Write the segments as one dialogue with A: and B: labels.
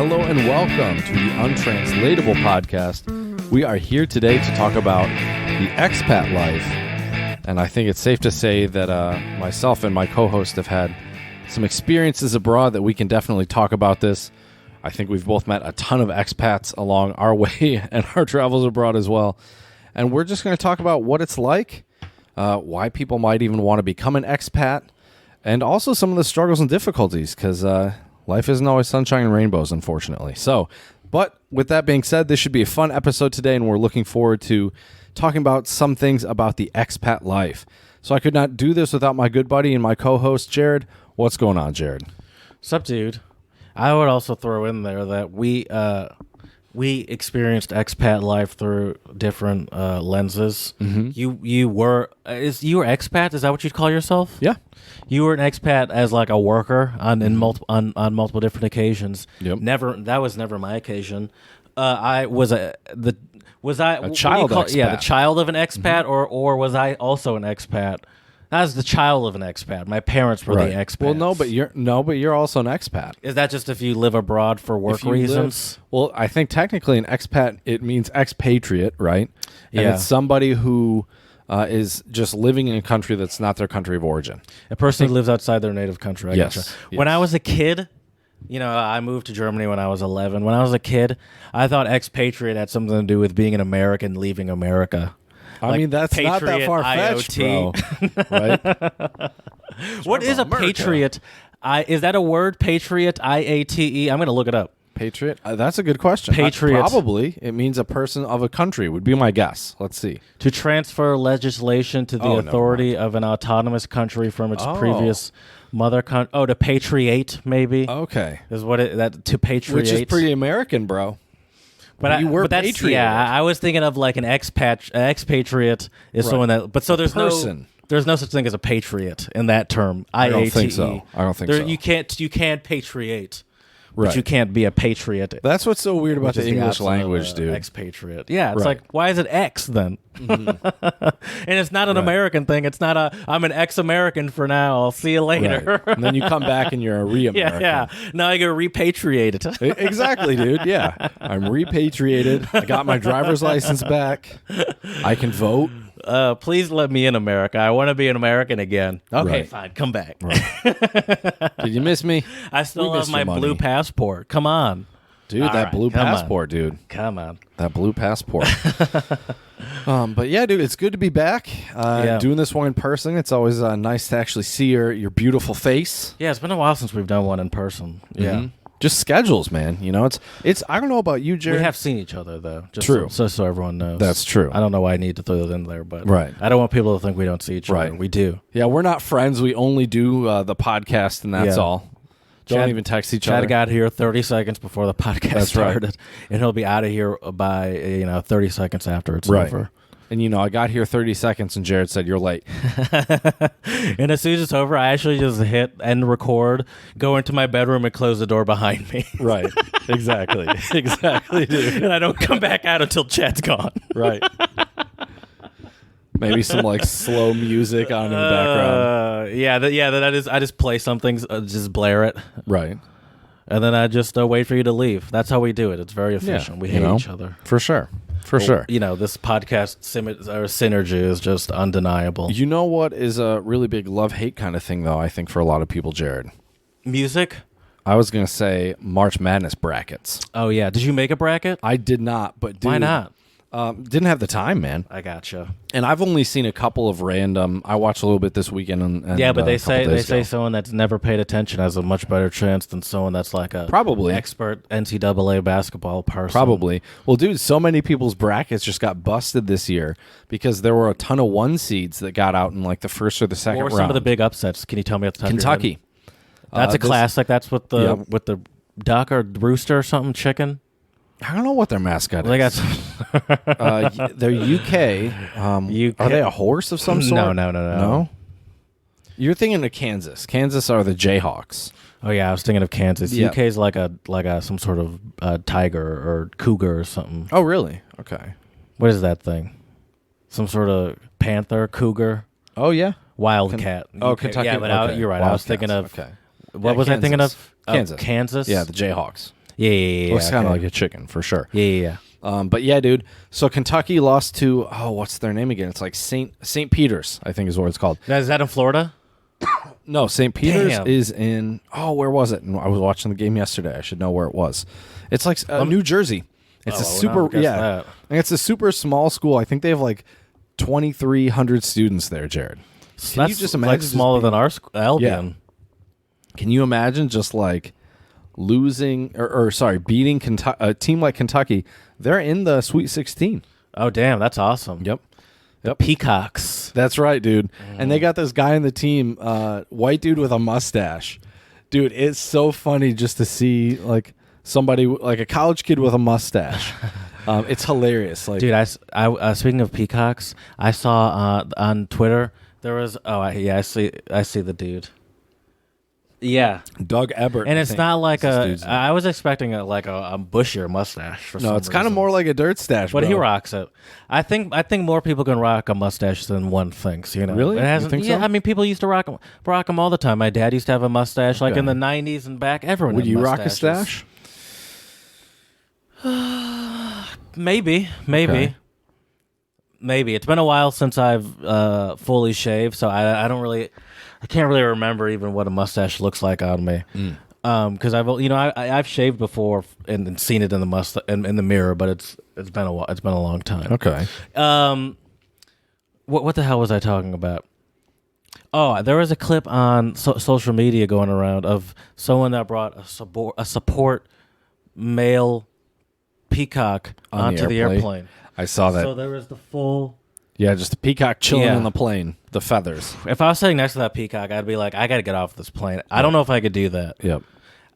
A: Hello and welcome to the Untranslatable podcast. We are here today to talk about the expat life. And I think it's safe to say that myself and my co-host have had some experiences abroad that we can definitely talk about this. I think we've both met a ton of expats along our way and our travels abroad as well. And we're just going to talk about what it's like, why people might even want to become an expat, and also some of the struggles and difficulties, because life isn't always sunshine and rainbows, unfortunately. But with that being said, this should be a fun episode today, and we're looking forward to talking about some things about the expat life. So I could not do this without my good buddy and my co-host, Jared. What's going on, Jared?
B: Sup, dude? I would also throw in there that we experienced expat life through different lenses. Mm-hmm. You were expat? Is that what you'd call yourself?
A: Yeah.
B: You were an expat as like a worker on multiple different occasions.
A: Yep.
B: That was never my occasion. I was a child
A: expat.
B: Yeah, the child of an expat, mm-hmm. or was I also an expat? I was the child of an expat. My parents were the expats.
A: Well, but you're also an expat.
B: Is that just if you live abroad for work reasons?
A: Well, I think technically an expat, it means expatriate, right? And
B: yeah.
A: It's somebody who is just living in a country that's not their country of origin.
B: A person who lives outside their native country.
A: Yes.
B: Gotcha. When I was a kid, I moved to Germany when I was 11. When I was a kid, I thought expatriate had something to do with being an American leaving America.
A: I mean, that's not that far-fetched, bro. Right?
B: What is a patriot? Is that a word, patriot, I-A-T-E? I'm going to look it up.
A: Patriot? That's a good question.
B: Patriot.
A: Probably. It means a person of a country, would be my guess. Let's see.
B: To transfer legislation to the authority of an autonomous country from its previous mother country. Oh, to patriate, maybe?
A: Okay.
B: Is what to patriate.
A: Which is pretty American, bro.
B: But
A: you were patriated.
B: Yeah, I was thinking of like an expatriate is right. Someone that. But so there's there's no such thing as a patriot in that term. I don't think
A: so.
B: You can't patriate.
A: Right.
B: But you can't be a patriot.
A: That's what's so weird about the English language, dude.
B: Expatriate. Yeah, it's like, why is it X then? Mm-hmm. And it's not an American thing. It's not I'm an ex-American for now. I'll see you later.
A: Right. And then you come back and you're a re-American.
B: Yeah. Now I get repatriated.
A: Exactly, dude. Yeah. I'm repatriated. I got my driver's license back. I can vote.
B: Please let me in, America. I want to be an American again. Okay, fine. Come back.
A: Right. Did you miss me?
B: I still have my blue passport. Come on.
A: Dude, that blue passport, dude.
B: Come on.
A: That blue passport. But yeah, dude, it's good to be back. Doing this one in person. It's always nice to actually see your beautiful face.
B: Yeah, it's been a while since we've done one in person. Yeah.
A: Mm-hmm. Just schedules, man. It's. I don't know about you, Jared.
B: We have seen each other though. Just
A: true.
B: So everyone knows.
A: That's true.
B: I don't know why I need to throw that in there, but
A: right.
B: I don't want people to think we don't see each other.
A: Right.
B: We do.
A: Yeah, we're not friends. We only do the podcast, and that's all. Don't even text each other.
B: Chad got here 30 seconds before the podcast started, and he'll be out of here by 30 seconds after it's over.
A: And, I got here 30 seconds, and Jared said, you're late.
B: And as soon as it's over, I actually just hit end record, go into my bedroom, and close the door behind me.
A: Right. Exactly. Exactly, dude.
B: And I don't come back out until Chad's gone.
A: Right. Maybe some, slow music on in the background.
B: That is. I just play something, just blare it.
A: Right.
B: And then I just wait for you to leave. That's how we do it. It's very efficient. We hate each other.
A: For sure. For sure.
B: This podcast synergy is just undeniable.
A: You know what is a really big love-hate kind of thing, though, I think, for a lot of people, Jared?
B: Music?
A: I was going to say March Madness brackets.
B: Oh, yeah. Did you make a bracket?
A: I did not, but dude.
B: Why not?
A: Didn't have the time, man.
B: I gotcha.
A: And I've only seen a couple of random. I watched a little bit this weekend. And
B: yeah, but they say someone that's never paid attention has a much better chance than someone that's like a
A: probably
B: expert NCAA basketball person.
A: Probably. Well, dude, so many people's brackets just got busted this year because there were a ton of 1 seeds that got out in the first or the second round.
B: What were some of the big upsets? Can you tell me at the top
A: Kentucky.
B: Of your head? That's a classic. That's with the duck or rooster or something, chicken.
A: I don't know what their mascot is.
B: They got
A: they're UK. Are they a horse of some sort?
B: No.
A: You're thinking of Kansas. Kansas are the Jayhawks.
B: Oh yeah, I was thinking of Kansas.
A: Yeah.
B: UK is like a some sort of tiger or cougar or something.
A: Oh really? Okay.
B: What is that thing? Some sort of panther, cougar?
A: Oh yeah.
B: Wildcat.
A: Kentucky.
B: Yeah, but you're right. I was thinking of.
A: Okay.
B: What was I thinking of?
A: Kansas.
B: Kansas.
A: Yeah, the Jayhawks.
B: Yeah.
A: Looks kind of like a chicken for sure.
B: Yeah.
A: But yeah, dude. So Kentucky lost to what's their name again? It's like St. Peter's, I think is what it's called.
B: Is that in Florida?
A: No, St. Peter's
B: Damn.
A: is in. Oh, where was it? I was watching the game yesterday. I should know where it was. It's like New Jersey. It's a super
B: that.
A: And it's a super small school. I think they have like 2,300 students there, Jared. Can you just imagine?
B: Like smaller than our Albion.
A: Yeah. Can you imagine just like losing beating a team like Kentucky? They're in the Sweet 16.
B: Oh, damn. That's awesome.
A: Yep.
B: Peacocks.
A: That's right, dude. And they got this guy in the team, white dude with a mustache. Dude, it's so funny just to see like somebody like a college kid with a mustache. It's hilarious. Like,
B: dude, I speaking of peacocks, I saw on Twitter there was I see the dude. Yeah,
A: Doug Ebert,
B: and it's not like I was expecting a bushier mustache. For some
A: it's kind of
B: reason.
A: more like a dirt stash,
B: but
A: bro.
B: he rocks it. I think more people can rock a mustache than one thinks. You know,
A: really?
B: It hasn't,
A: you think
B: yeah,
A: so?
B: I mean, people used to rock them all the time. My dad used to have a mustache, like in the '90s and back. Everyone
A: Would
B: had
A: you rock a
B: mustaches.
A: stash?
B: Maybe.
A: Okay.
B: Maybe. It's been a while since I've fully shaved, so I can't really remember even what a mustache looks like on me. Because I've shaved before and seen it in the in the mirror, but it's been a while. It's been a long time.
A: Okay.
B: What the hell was I talking about? Oh, there was a clip on social media going around of someone that brought a support male peacock onto the airplane.
A: I saw that.
B: So there was the full.
A: Yeah, just the peacock chilling on the plane, the feathers.
B: If I was sitting next to that peacock, I'd be like, I got to get off this plane. I don't know if I could do that.
A: Yep.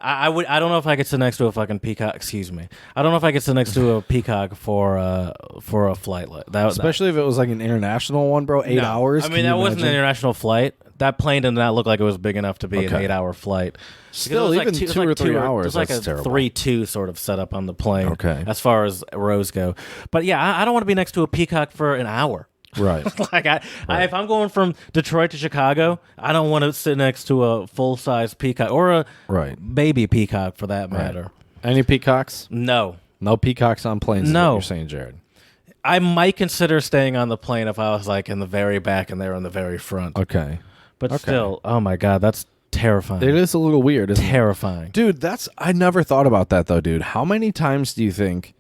B: I don't know if I could sit next to a fucking peacock. Excuse me. I don't know if I could sit next to a peacock for a flight like that.
A: Especially if it was like an international one, bro. 8 hours.
B: I mean, that wasn't an international flight. That plane did not look like it was big enough to be an 8-hour flight.
A: Still, even 2 or 3 hours.
B: It's like a
A: terrible.
B: 3-2 sort of setup on the plane.
A: Okay.
B: As far as rows go, but yeah, I don't want to be next to a peacock for an hour.
A: Right.
B: Like if I'm going from Detroit to Chicago, I don't want to sit next to a full size peacock or a baby peacock for that matter.
A: Any peacocks?
B: No
A: peacocks on planes.
B: No.
A: Is what you're saying, Jared.
B: I might consider staying on the plane if I was like in the very back and they're in the very front.
A: Okay.
B: But still, oh my god, that's terrifying.
A: It is a little weird, isn't
B: terrifying.
A: it? Dude, I never thought about that though, dude. How many times do you think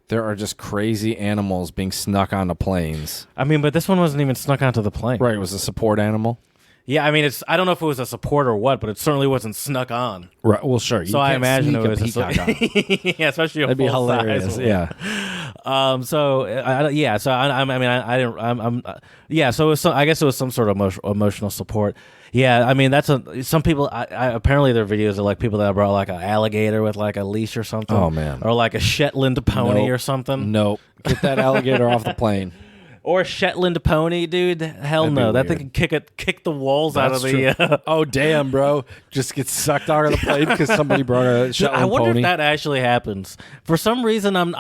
A: there are just crazy animals being snuck onto planes?
B: I mean, but this one wasn't even snuck onto the plane.
A: Right, it was a support animal.
B: Yeah, I mean, I don't know if it was a support or what, but it certainly wasn't snuck on.
A: Right. Well, sure.
B: So I imagine it was
A: a peacock on.
B: yeah, especially a
A: That'd be
B: full
A: hilarious.
B: size.
A: Yeah.
B: So So it was I guess it was some sort of emotional support. Yeah, I mean some people. Apparently there are videos of like people that brought like an alligator with like a leash or something.
A: Oh man.
B: Or like a Shetland pony or something.
A: Nope. Get that alligator off the plane.
B: Or a Shetland pony, dude. Hell no. That thing can kick the walls out of the...
A: Oh, damn, bro. Just get sucked out of the plane because somebody brought a Shetland
B: I wonder
A: pony.
B: if that actually happens. For some reason, I'm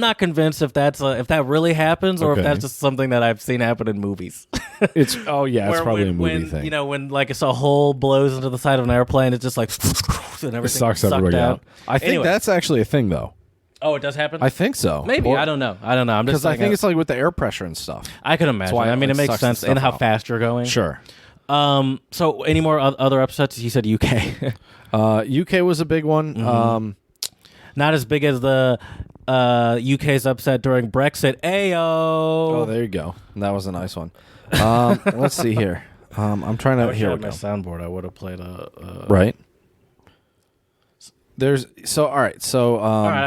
B: not convinced if if that really happens or if that's just something that I've seen happen in movies.
A: It's probably a movie thing.
B: You know, when like it's a hole blows into the side of an airplane, it's just like... and everything
A: it sucks everybody out. I think that's actually a thing, though.
B: Oh, it does happen?
A: I think so.
B: Maybe. I don't know. I'm just
A: because I think it's like with the air pressure and stuff.
B: I can imagine. I mean, it makes sense in how fast you're going.
A: Sure.
B: So any more other upsets? You said UK.
A: UK was a big one.
B: Mm-hmm. Not as big as the UK's upset during Brexit. Ayo.
A: Oh, there you go. That was a nice one. Let's see here. I'm trying to. Here we go.
B: My soundboard. I would have played a.
A: Right. All right.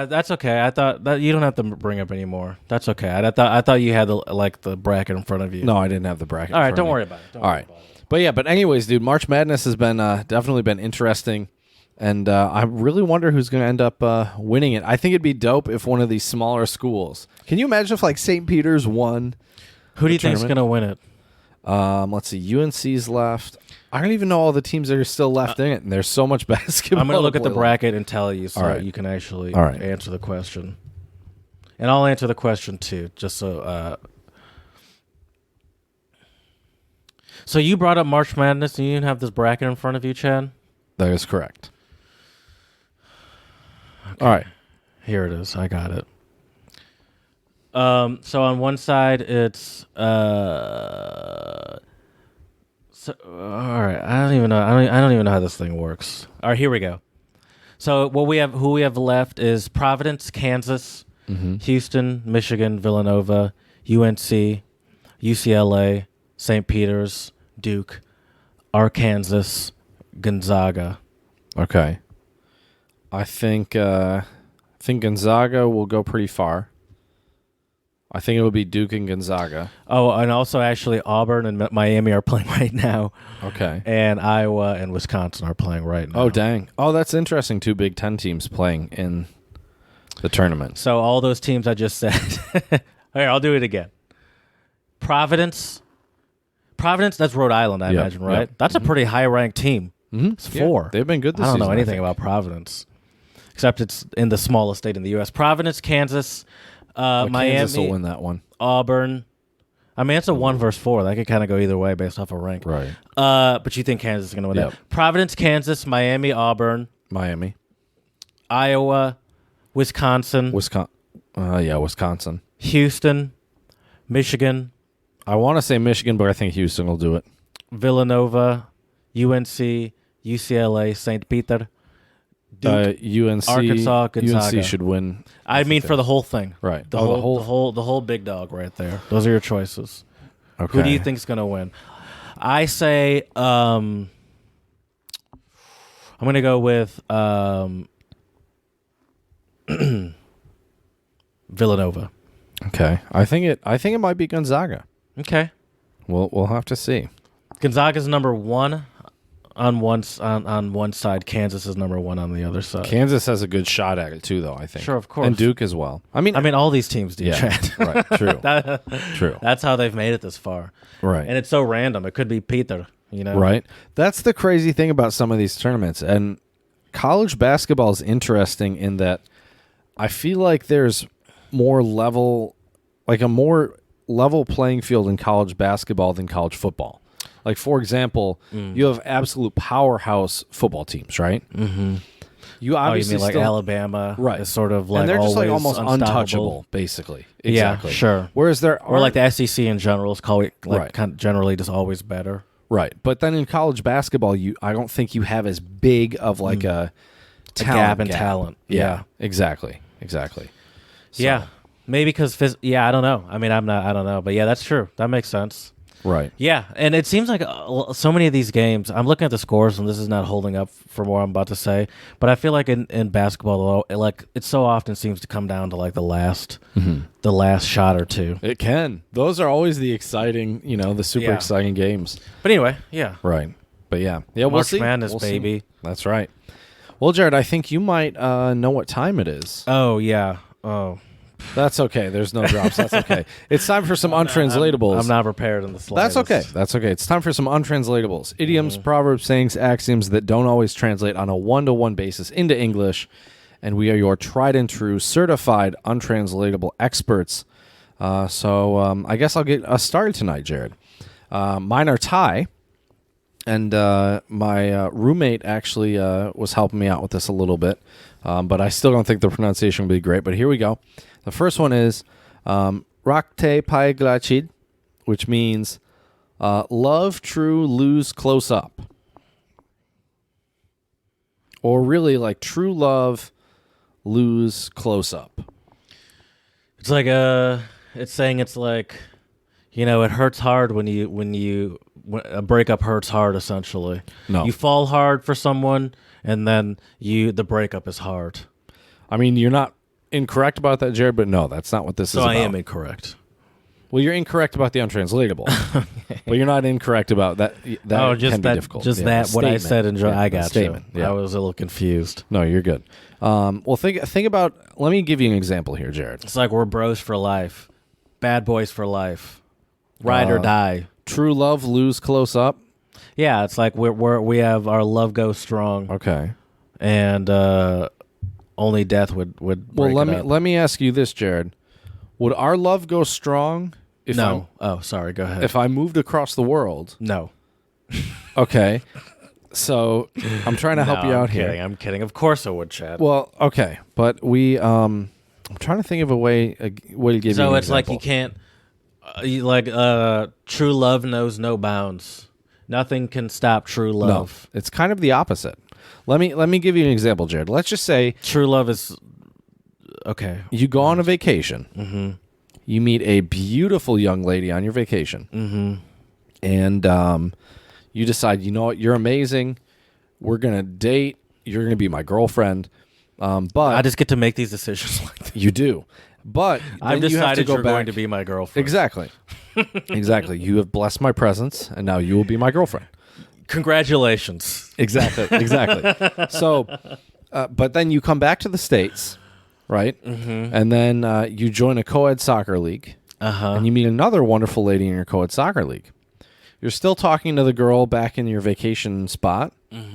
B: That's okay. I thought that you don't have to bring up anymore. That's okay. I thought you had the bracket in front of you.
A: No, I didn't have the bracket.
B: All right, don't worry about it.
A: All right. But anyways, dude, March Madness has been definitely been interesting, and I really wonder who's going to end up winning it. I think it'd be dope if one of these smaller schools. Can you imagine if like St. Peter's won?
B: Who do you think's going to win it?
A: Let's see. UNC's left. I don't even know all the teams that are still left in it, and there's so much basketball.
B: I'm going to look at the bracket and tell you so you can actually answer the question. And I'll answer the question, too, just so... So you brought up March Madness, and you didn't have this bracket in front of you, Chad?
A: That is correct. All right.
B: Here it is. I got it. So on one side it's all right. I don't even know. I don't even know how this thing works. All right, here we go. So who we have left is Providence, Kansas, Houston, Michigan, Villanova, UNC, UCLA, St. Peter's, Duke, Arkansas, Gonzaga.
A: Okay. I think Gonzaga will go pretty far. I think it will be Duke and Gonzaga.
B: Oh, and also actually Auburn and Miami are playing right now.
A: Okay.
B: And Iowa and Wisconsin are playing right now.
A: Oh, dang. Oh, that's interesting. 2 Big Ten teams playing in the tournament.
B: So all those teams I just said. Here, I'll do it again. Providence, that's Rhode Island, I imagine, right?
A: Yep.
B: That's a pretty high-ranked team. It's 4.
A: Yeah, they've been good this
B: season. I don't know
A: season,
B: anything about Providence, except it's in the smallest state in the U.S. Providence, Kansas, Miami,
A: Kansas will win that one.
B: Auburn. I mean, it's a 1 versus 4. That could kind of go either way based off of rank.
A: Right.
B: But you think Kansas is going to win that. Providence, Kansas, Miami, Auburn.
A: Miami.
B: Iowa, Wisconsin.
A: Wisconsin.
B: Houston, Michigan.
A: I want to say Michigan, but I think Houston will do it.
B: Villanova, UNC, UCLA, St. Peter. Duke,
A: UNC,
B: Arkansas, Gonzaga.
A: UNC should win.
B: I mean, for the whole thing,
A: right?
B: The whole big dog right there. Those are your choices.
A: Okay.
B: Who do you think is going to win? I say I'm going to go with Villanova.
A: Okay. I think it might be Gonzaga.
B: Okay.
A: We'll have to see.
B: Gonzaga's number 1 on one side. Kansas is number 1 on the other side.
A: Kansas has a good shot at it too, though. I think.
B: Sure, of course.
A: And Duke as well. I mean,
B: all these teams do.
A: Yeah.
B: Chad.
A: Right. True. True.
B: That's how they've made it this far.
A: Right.
B: And it's so random. It could be Peter.
A: Right. That's the crazy thing about some of these tournaments. And college basketball is interesting in that I feel like there's more level, like a more level playing field in college basketball than college football. Like, for example, you have absolute powerhouse football teams, right?
B: Mm-hmm.
A: You obviously
B: you mean like Alabama,
A: right?
B: Is sort of like
A: and they're just like almost
B: unstoppable.
A: untouchable, basically. Exactly.
B: Yeah, sure.
A: Whereas there are,
B: or like the SEC in general is called
A: right.
B: kind of generally just always better.
A: Right, but then in college basketball, I don't think you have as big of like a
B: gap in talent.
A: Yeah, exactly. So.
B: Yeah, maybe because I don't know. I mean, I don't know, but yeah, that's true. That makes sense.
A: Right.
B: Yeah, and it seems like so many of these games, I'm looking at the scores, and this is not holding up for what I'm about to say, but I feel like in basketball, it so often seems to come down to like the last shot or two.
A: It can. Those are always the exciting, the super exciting games.
B: But anyway, yeah.
A: Right. But yeah, we'll
B: March
A: see.
B: Madness, baby.
A: See. That's right. Well, Jared, I think you might know what time it is.
B: Oh, yeah. Oh.
A: That's okay. There's no drops. That's okay. It's time for some untranslatables.
B: I'm not prepared in the slightest.
A: That's okay. It's time for some untranslatables. Idioms, proverbs, sayings, axioms that don't always translate on a one-to-one basis into English. And we are your tried and true, certified, untranslatable experts. So I guess I'll get us started tonight, Jared. Mine are Thai. And my roommate actually was helping me out with this a little bit. But I still don't think the pronunciation will be great. But here we go. The first one is Rakte Pai Glachid, which means love true, lose close up. Or really like true love, lose close up.
B: It's like it's saying it's like, it hurts hard when a breakup hurts hard, essentially.
A: No.
B: You fall hard for someone, and then the breakup is hard.
A: I mean, you're not incorrect about that, Jared, but no, that's not what this is about.
B: So I am incorrect.
A: Well, you're incorrect about the untranslatable, but you're not incorrect about that. That can be difficult.
B: Just that, what I said. I got
A: statement.
B: you.
A: Yeah.
B: I was a little confused.
A: No, you're good. Well, think about. Let me give you an example here, Jared.
B: It's like we're bros for life, bad boys for life, ride or die.
A: True love, lose close up.
B: Yeah, it's like we have our love goes strong.
A: Okay,
B: and only death would break
A: let me ask you this, Jared. Would our love go strong if
B: no? Oh, sorry. Go ahead.
A: If I moved across the world?
B: No.
A: Okay. So I'm trying to help you out here.
B: I'm kidding. Of course I would, Chad.
A: Well, okay, but I'm trying to think of a way to give you an example.
B: So it's like you can't, true love knows no bounds. Nothing can stop true love.
A: No, it's kind of the opposite. Let me give you an example, Jared. Let's just say
B: true love is okay.
A: You go on a vacation.
B: Mm-hmm.
A: You meet a beautiful young lady on your vacation, and you decide, you know what, you're amazing. We're gonna date. You're gonna be my girlfriend. But
B: I just get to make these decisions like that.
A: You do. But
B: I've decided you're going to be my girlfriend.
A: Exactly. Exactly. You have blessed my presence, and now you will be my girlfriend.
B: Congratulations.
A: Exactly. Exactly. So, but then you come back to the States, right? Mm-hmm. And then you join a co-ed soccer league, and you meet another wonderful lady in your co-ed soccer league. You're still talking to the girl back in your vacation spot,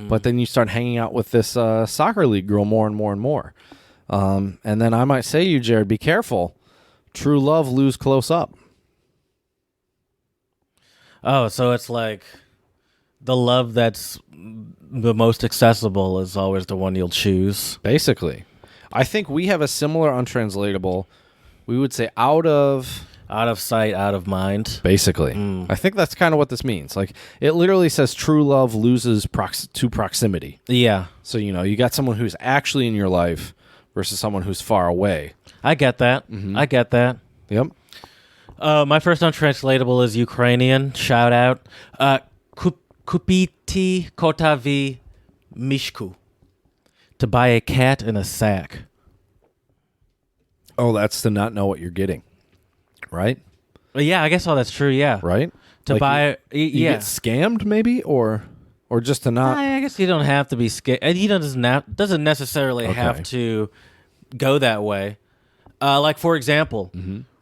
A: but then you start hanging out with this soccer league girl more and more and more. And then I might say to you, Jared, be careful. True love lose close up.
B: Oh, so it's like the love that's the most accessible is always the one you'll choose.
A: Basically. I think we have a similar untranslatable, we would say out of
B: sight, out of mind.
A: Basically. I think that's kind of what this means. Like, it literally says true love loses to proximity.
B: Yeah.
A: So, you got someone who's actually in your life versus someone who's far away.
B: I get that. I get that.
A: Yep.
B: My first untranslatable is Ukrainian. Shout out. Kupiti kotavi mishku. To buy a cat in a sack.
A: Oh, that's to not know what you're getting. Right?
B: Yeah, I guess all that's true, yeah.
A: Right?
B: To buy...
A: You get scammed, maybe? Or just to not...
B: I guess you don't have to be scared. He doesn't necessarily have to go that way. Like, for example,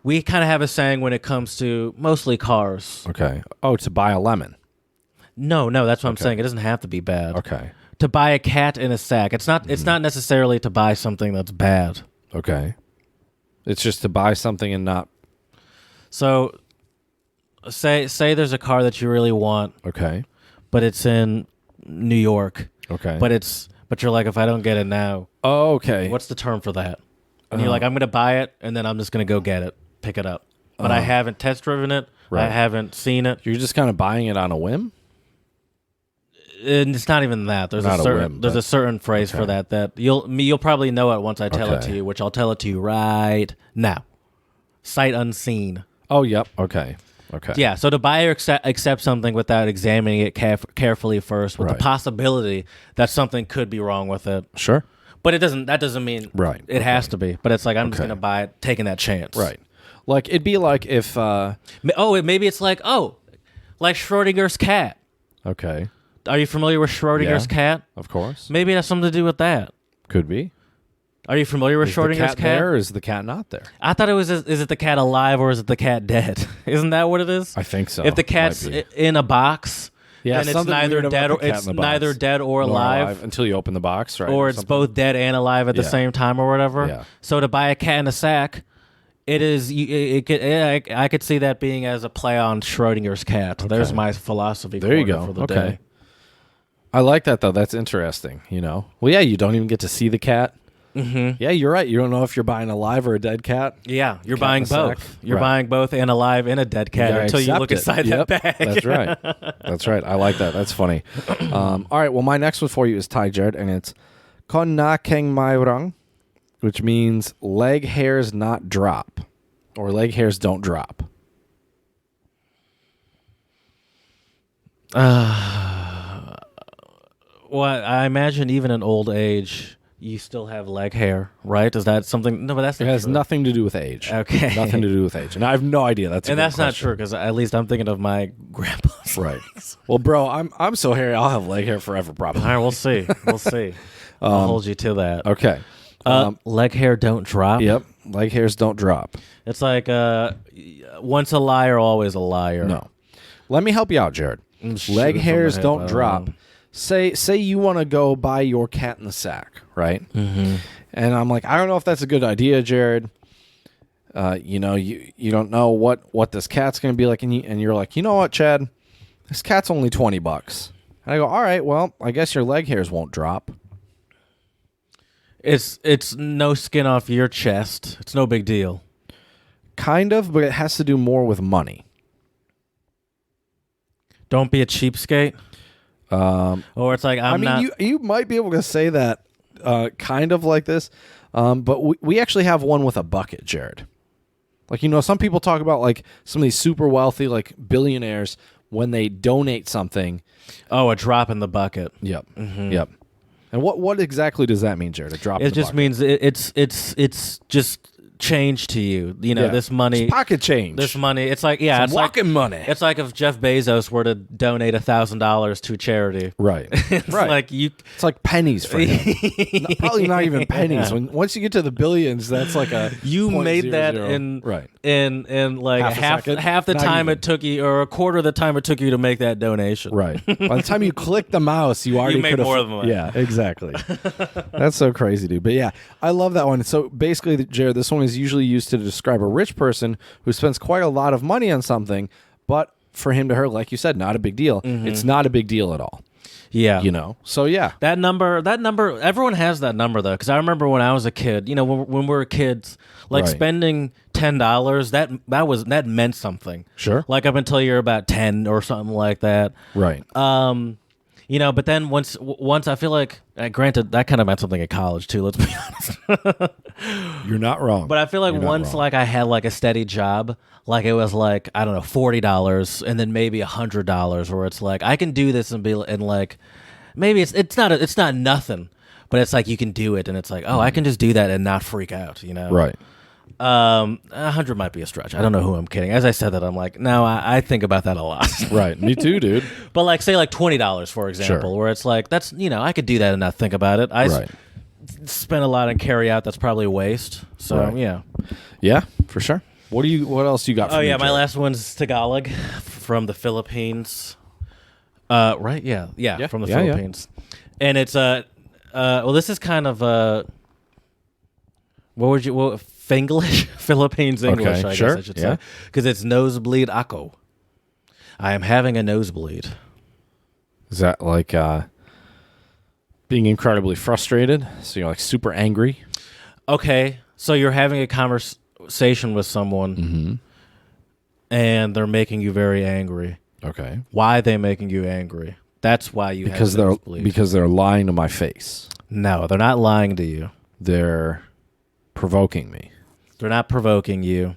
B: we kind of have a saying when it comes to mostly cars.
A: Okay. Oh, to buy a lemon.
B: No, that's what I'm saying. It doesn't have to be bad.
A: Okay.
B: To buy a cat in a sack. It's not necessarily to buy something that's bad.
A: Okay. It's just to buy something and not...
B: So, say there's a car that you really want.
A: Okay.
B: But it's in New York.
A: Okay.
B: But you're like, if I don't get it now.
A: Oh, okay.
B: What's the term for that? And you're like, I'm going to buy it, and then I'm just going to go get it, pick it up. But I haven't test driven it. Right. I haven't seen it.
A: You're just kind of buying it on a whim?
B: And it's not even that. There's a certain phrase for that you'll probably know it once I tell it to you, which I'll tell it to you right now. Sight unseen.
A: Oh, yep. Okay.
B: Yeah, so to buy or accept something without examining it carefully first, with the possibility that something could be wrong with it.
A: Sure.
B: But that doesn't mean it has to be. But it's like, I'm just going to buy it, taking that chance.
A: Right. Like, it'd be like if...
B: maybe it's like Schrodinger's cat.
A: Okay.
B: Are you familiar with Schrodinger's cat?
A: Of course.
B: Maybe it has something to do with that.
A: Could be.
B: Are you familiar with Schrodinger's cat?
A: Is the cat there or is the cat not there?
B: I thought it was, is it the cat alive or is it the cat dead? Isn't that what it is?
A: I think so.
B: If the cat's in a box, then it's neither dead or alive.
A: Until you open the box, right?
B: Or it's both dead and alive at the same time or whatever.
A: Yeah.
B: So to buy a cat in a sack, I could see that being as a play on Schrodinger's cat. Okay. There's my philosophy for the day.
A: I like that, though. That's interesting, Well, yeah, you don't even get to see the cat. Mm-hmm. Yeah, you're right. You don't know if you're buying a live or a dead cat.
B: Yeah, you're buying both. You're buying both and a live and a dead cat until you look inside that bag.
A: That's right. That's right. I like that. That's funny. All right, well, my next one for you is Thai, Jared, and it's Kon na keng mai rang, which means leg hairs not drop, or leg hairs don't drop.
B: Well, I imagine even in old age, you still have leg hair, right? Is that something? No, but that's not
A: It has
B: true.
A: nothing to do with age.
B: Okay.
A: Nothing to do with age. And I have no idea. That's
B: not true, because at least I'm thinking of my grandpa's
A: right. Well, bro, I'm so hairy, I'll have leg hair forever, probably.
B: All right, we'll see. We'll see. I'll hold you to that.
A: Okay.
B: Leg hair don't drop?
A: Yep. Leg hairs don't drop.
B: It's like once a liar, always a liar.
A: No. Let me help you out, Jared. Leg hairs don't drop. Say you want to go buy your cat in the sack, right? Mm-hmm. And I'm like, I don't know if that's a good idea, Jared. You don't know what this cat's going to be like, and you're like, you know what, Chad? This cat's only $20. And I go, all right, well, I guess your leg hairs won't drop.
B: It's no skin off your chest. It's no big deal.
A: Kind of, but it has to do more with money.
B: Don't be a cheapskate. Or it's like I'm not.
A: You might be able to say that kind of like this, but we actually have one with a bucket, Jared. Like, some people talk about like some of these super wealthy, like billionaires, when they donate something.
B: Oh, a drop in the bucket.
A: Yep. Mm-hmm. Yep. And what exactly does that mean, Jared? A drop in the bucket?
B: It just means it's just change to you. This money.
A: It's pocket change.
B: This money. It's like, it's
A: walking
B: like,
A: money.
B: It's like if Jeff Bezos were to donate $1,000 to charity.
A: Right.
B: It's
A: right.
B: like you.
A: It's like pennies for him. Probably not even pennies. Once you get to the billions, that's like a
B: you made
A: 0.00.
B: that in
A: right.
B: in like half the
A: Not
B: time
A: even.
B: it took you, or a quarter of the time it took you to make that donation.
A: Right. By the time you click the mouse, you already
B: made
A: could have
B: more than that.
A: Yeah, exactly. That's so crazy, dude. But yeah, I love that one. So basically, Jared, this one is usually used to describe a rich person who spends quite a lot of money on something, but for him to her, like you said, not a big deal.
B: Mm-hmm.
A: It's not a big deal at all.
B: Yeah.
A: So yeah.
B: That number, everyone has that number though, because I remember when I was a kid, when we were kids, like
A: Right.
B: spending $10, that meant something.
A: Sure.
B: Like up until you're about 10 or something like that.
A: Right.
B: But then once I feel like, granted, that kind of meant something at college too. Let's be honest.
A: You're not wrong.
B: But I feel like
A: You're not
B: once
A: wrong.
B: like I had like a steady job, like it was like, I don't know, $40 and then maybe $100, where it's like I can do this and like maybe it's not nothing, but it's like you can do it and it's like, oh, I can just do that and not freak out,
A: Right.
B: 100 might be a stretch. I don't know who I'm kidding. As I said that, I'm like, no, I think about that a lot.
A: Right. Me too, dude.
B: But like say like $20, for example,
A: Sure.
B: where it's like, that's, I could do that and not think about it.
A: Right.
B: Spend a lot on carry out. That's probably a waste. So
A: Right.
B: yeah.
A: Yeah, for sure. What else you got?
B: Oh
A: for me,
B: yeah, my
A: Jared?
B: last one's Tagalog from the Philippines. Right? Yeah, from the Philippines. And it's well, this is kind of Finglish? Philippines English,
A: Okay,
B: I
A: sure,
B: guess I should
A: yeah.
B: say. Because it's nosebleed ako. I am having a nosebleed.
A: Is that like being incredibly frustrated? So you're like super angry?
B: Okay, so you're having a conversation with someone and they're making you very angry.
A: Okay.
B: Why are they making you angry? That's why you have a nosebleed.
A: Because they're lying to my face.
B: No, they're not lying to you.
A: They're provoking me.
B: They're not provoking you.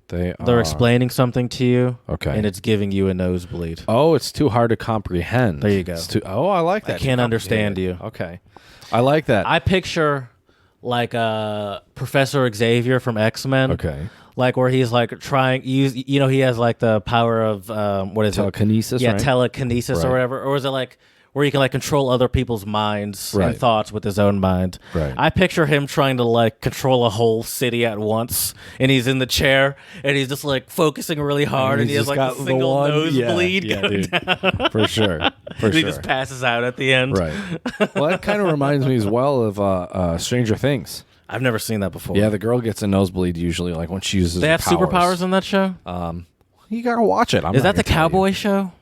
A: They're
B: explaining something to you.
A: Okay.
B: And it's giving you a nosebleed.
A: Oh, it's too hard to comprehend.
B: There you go.
A: I like that.
B: I can't understand you.
A: Okay. I like that.
B: I picture like Professor Xavier from X-Men.
A: Okay.
B: Like where he's like trying, he has like the power of, what is
A: Telekinesis,
B: it? Yeah,
A: right?
B: telekinesis
A: Right.
B: or whatever. Or is it like where he can like control other people's minds
A: Right.
B: and thoughts with his own mind?
A: Right.
B: I picture him trying to like control a whole city at once, and he's in the chair and he's just like focusing really hard, and he has
A: he's
B: like a
A: just got the
B: single
A: one-
B: nosebleed.
A: Yeah,
B: going
A: dude.
B: down.
A: For sure. For
B: And he
A: sure.
B: just passes out at the end.
A: Right. Well, that kind of reminds me as well of Stranger Things.
B: I've never seen that before.
A: Yeah, the girl gets a nosebleed usually, like when she uses
B: They
A: her
B: have superpowers in that show?
A: You gotta watch it.
B: Is that the cowboy show?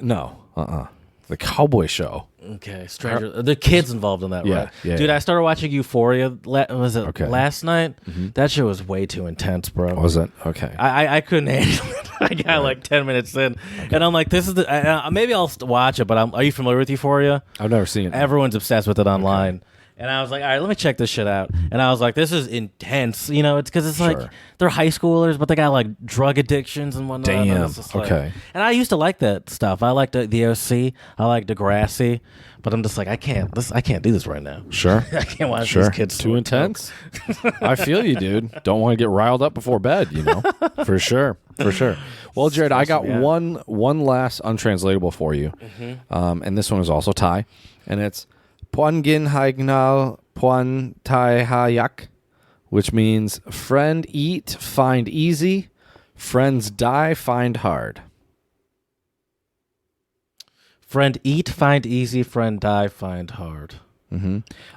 A: No. The cowboy show.
B: Okay, Stranger. The kids involved in that,
A: Yeah,
B: right?
A: yeah,
B: Dude,
A: yeah.
B: I started watching Euphoria. Was it
A: Okay.
B: last night? That show was way too intense, bro.
A: Was it? Okay.
B: I couldn't handle it. I got like 10 minutes in, and I'm like, "This is the." Maybe I'll watch it, but are you familiar with Euphoria?
A: I've never seen it.
B: Everyone's obsessed with it online. And I was like, all right, let me check this shit out. And I was like, this is intense. It's because it's
A: Sure.
B: like they're high schoolers, but they got like drug addictions and whatnot. And
A: Damn.
B: it's just like-
A: Okay.
B: And I used to like that stuff. I liked the OC. I liked Degrassi. But I'm just like, I can't do this right now.
A: Sure.
B: I can't watch
A: Sure.
B: these kids.
A: Too intense. I feel you, dude. Don't want to get riled up before bed, For sure. For sure. Well, Jared, I got one last untranslatable for you. And this one is also Thai. And it's Puan Gin Haignal Puan Tai Hayak, which means friend eat, find easy, friends die, find hard.
B: Friend eat, find easy. Friend die, find hard.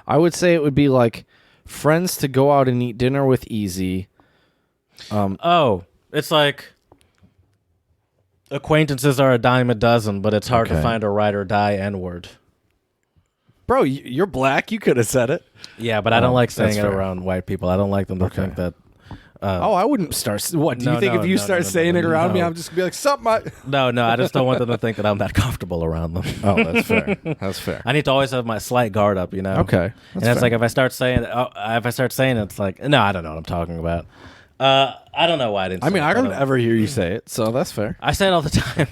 A: I would say it would be like friends to go out and eat dinner with easy.
B: Oh, it's like Acquaintances are a dime a dozen, but it's hard to
A: Okay.
B: find a ride or die N-word.
A: Bro, you're black. You could have said it.
B: Yeah, but I don't like saying
A: that's
B: it
A: fair.
B: around white people. I don't like them to think that.
A: I wouldn't start. What do you
B: No,
A: think
B: no,
A: if you
B: no,
A: start
B: no, no,
A: saying
B: no,
A: it around me,
B: no.
A: I'm just gonna be like, "Sup, my."
B: No, I just don't want them to think that I'm that comfortable around them.
A: Oh, that's fair. That's fair.
B: I need to always have my slight guard up, you know.
A: Okay,
B: And it's like if I start saying it, it's like no, I don't know what I'm talking about. I don't know why I didn't.
A: I mean,
B: say it.
A: I don't ever hear you say it, so that's fair.
B: I say it all the time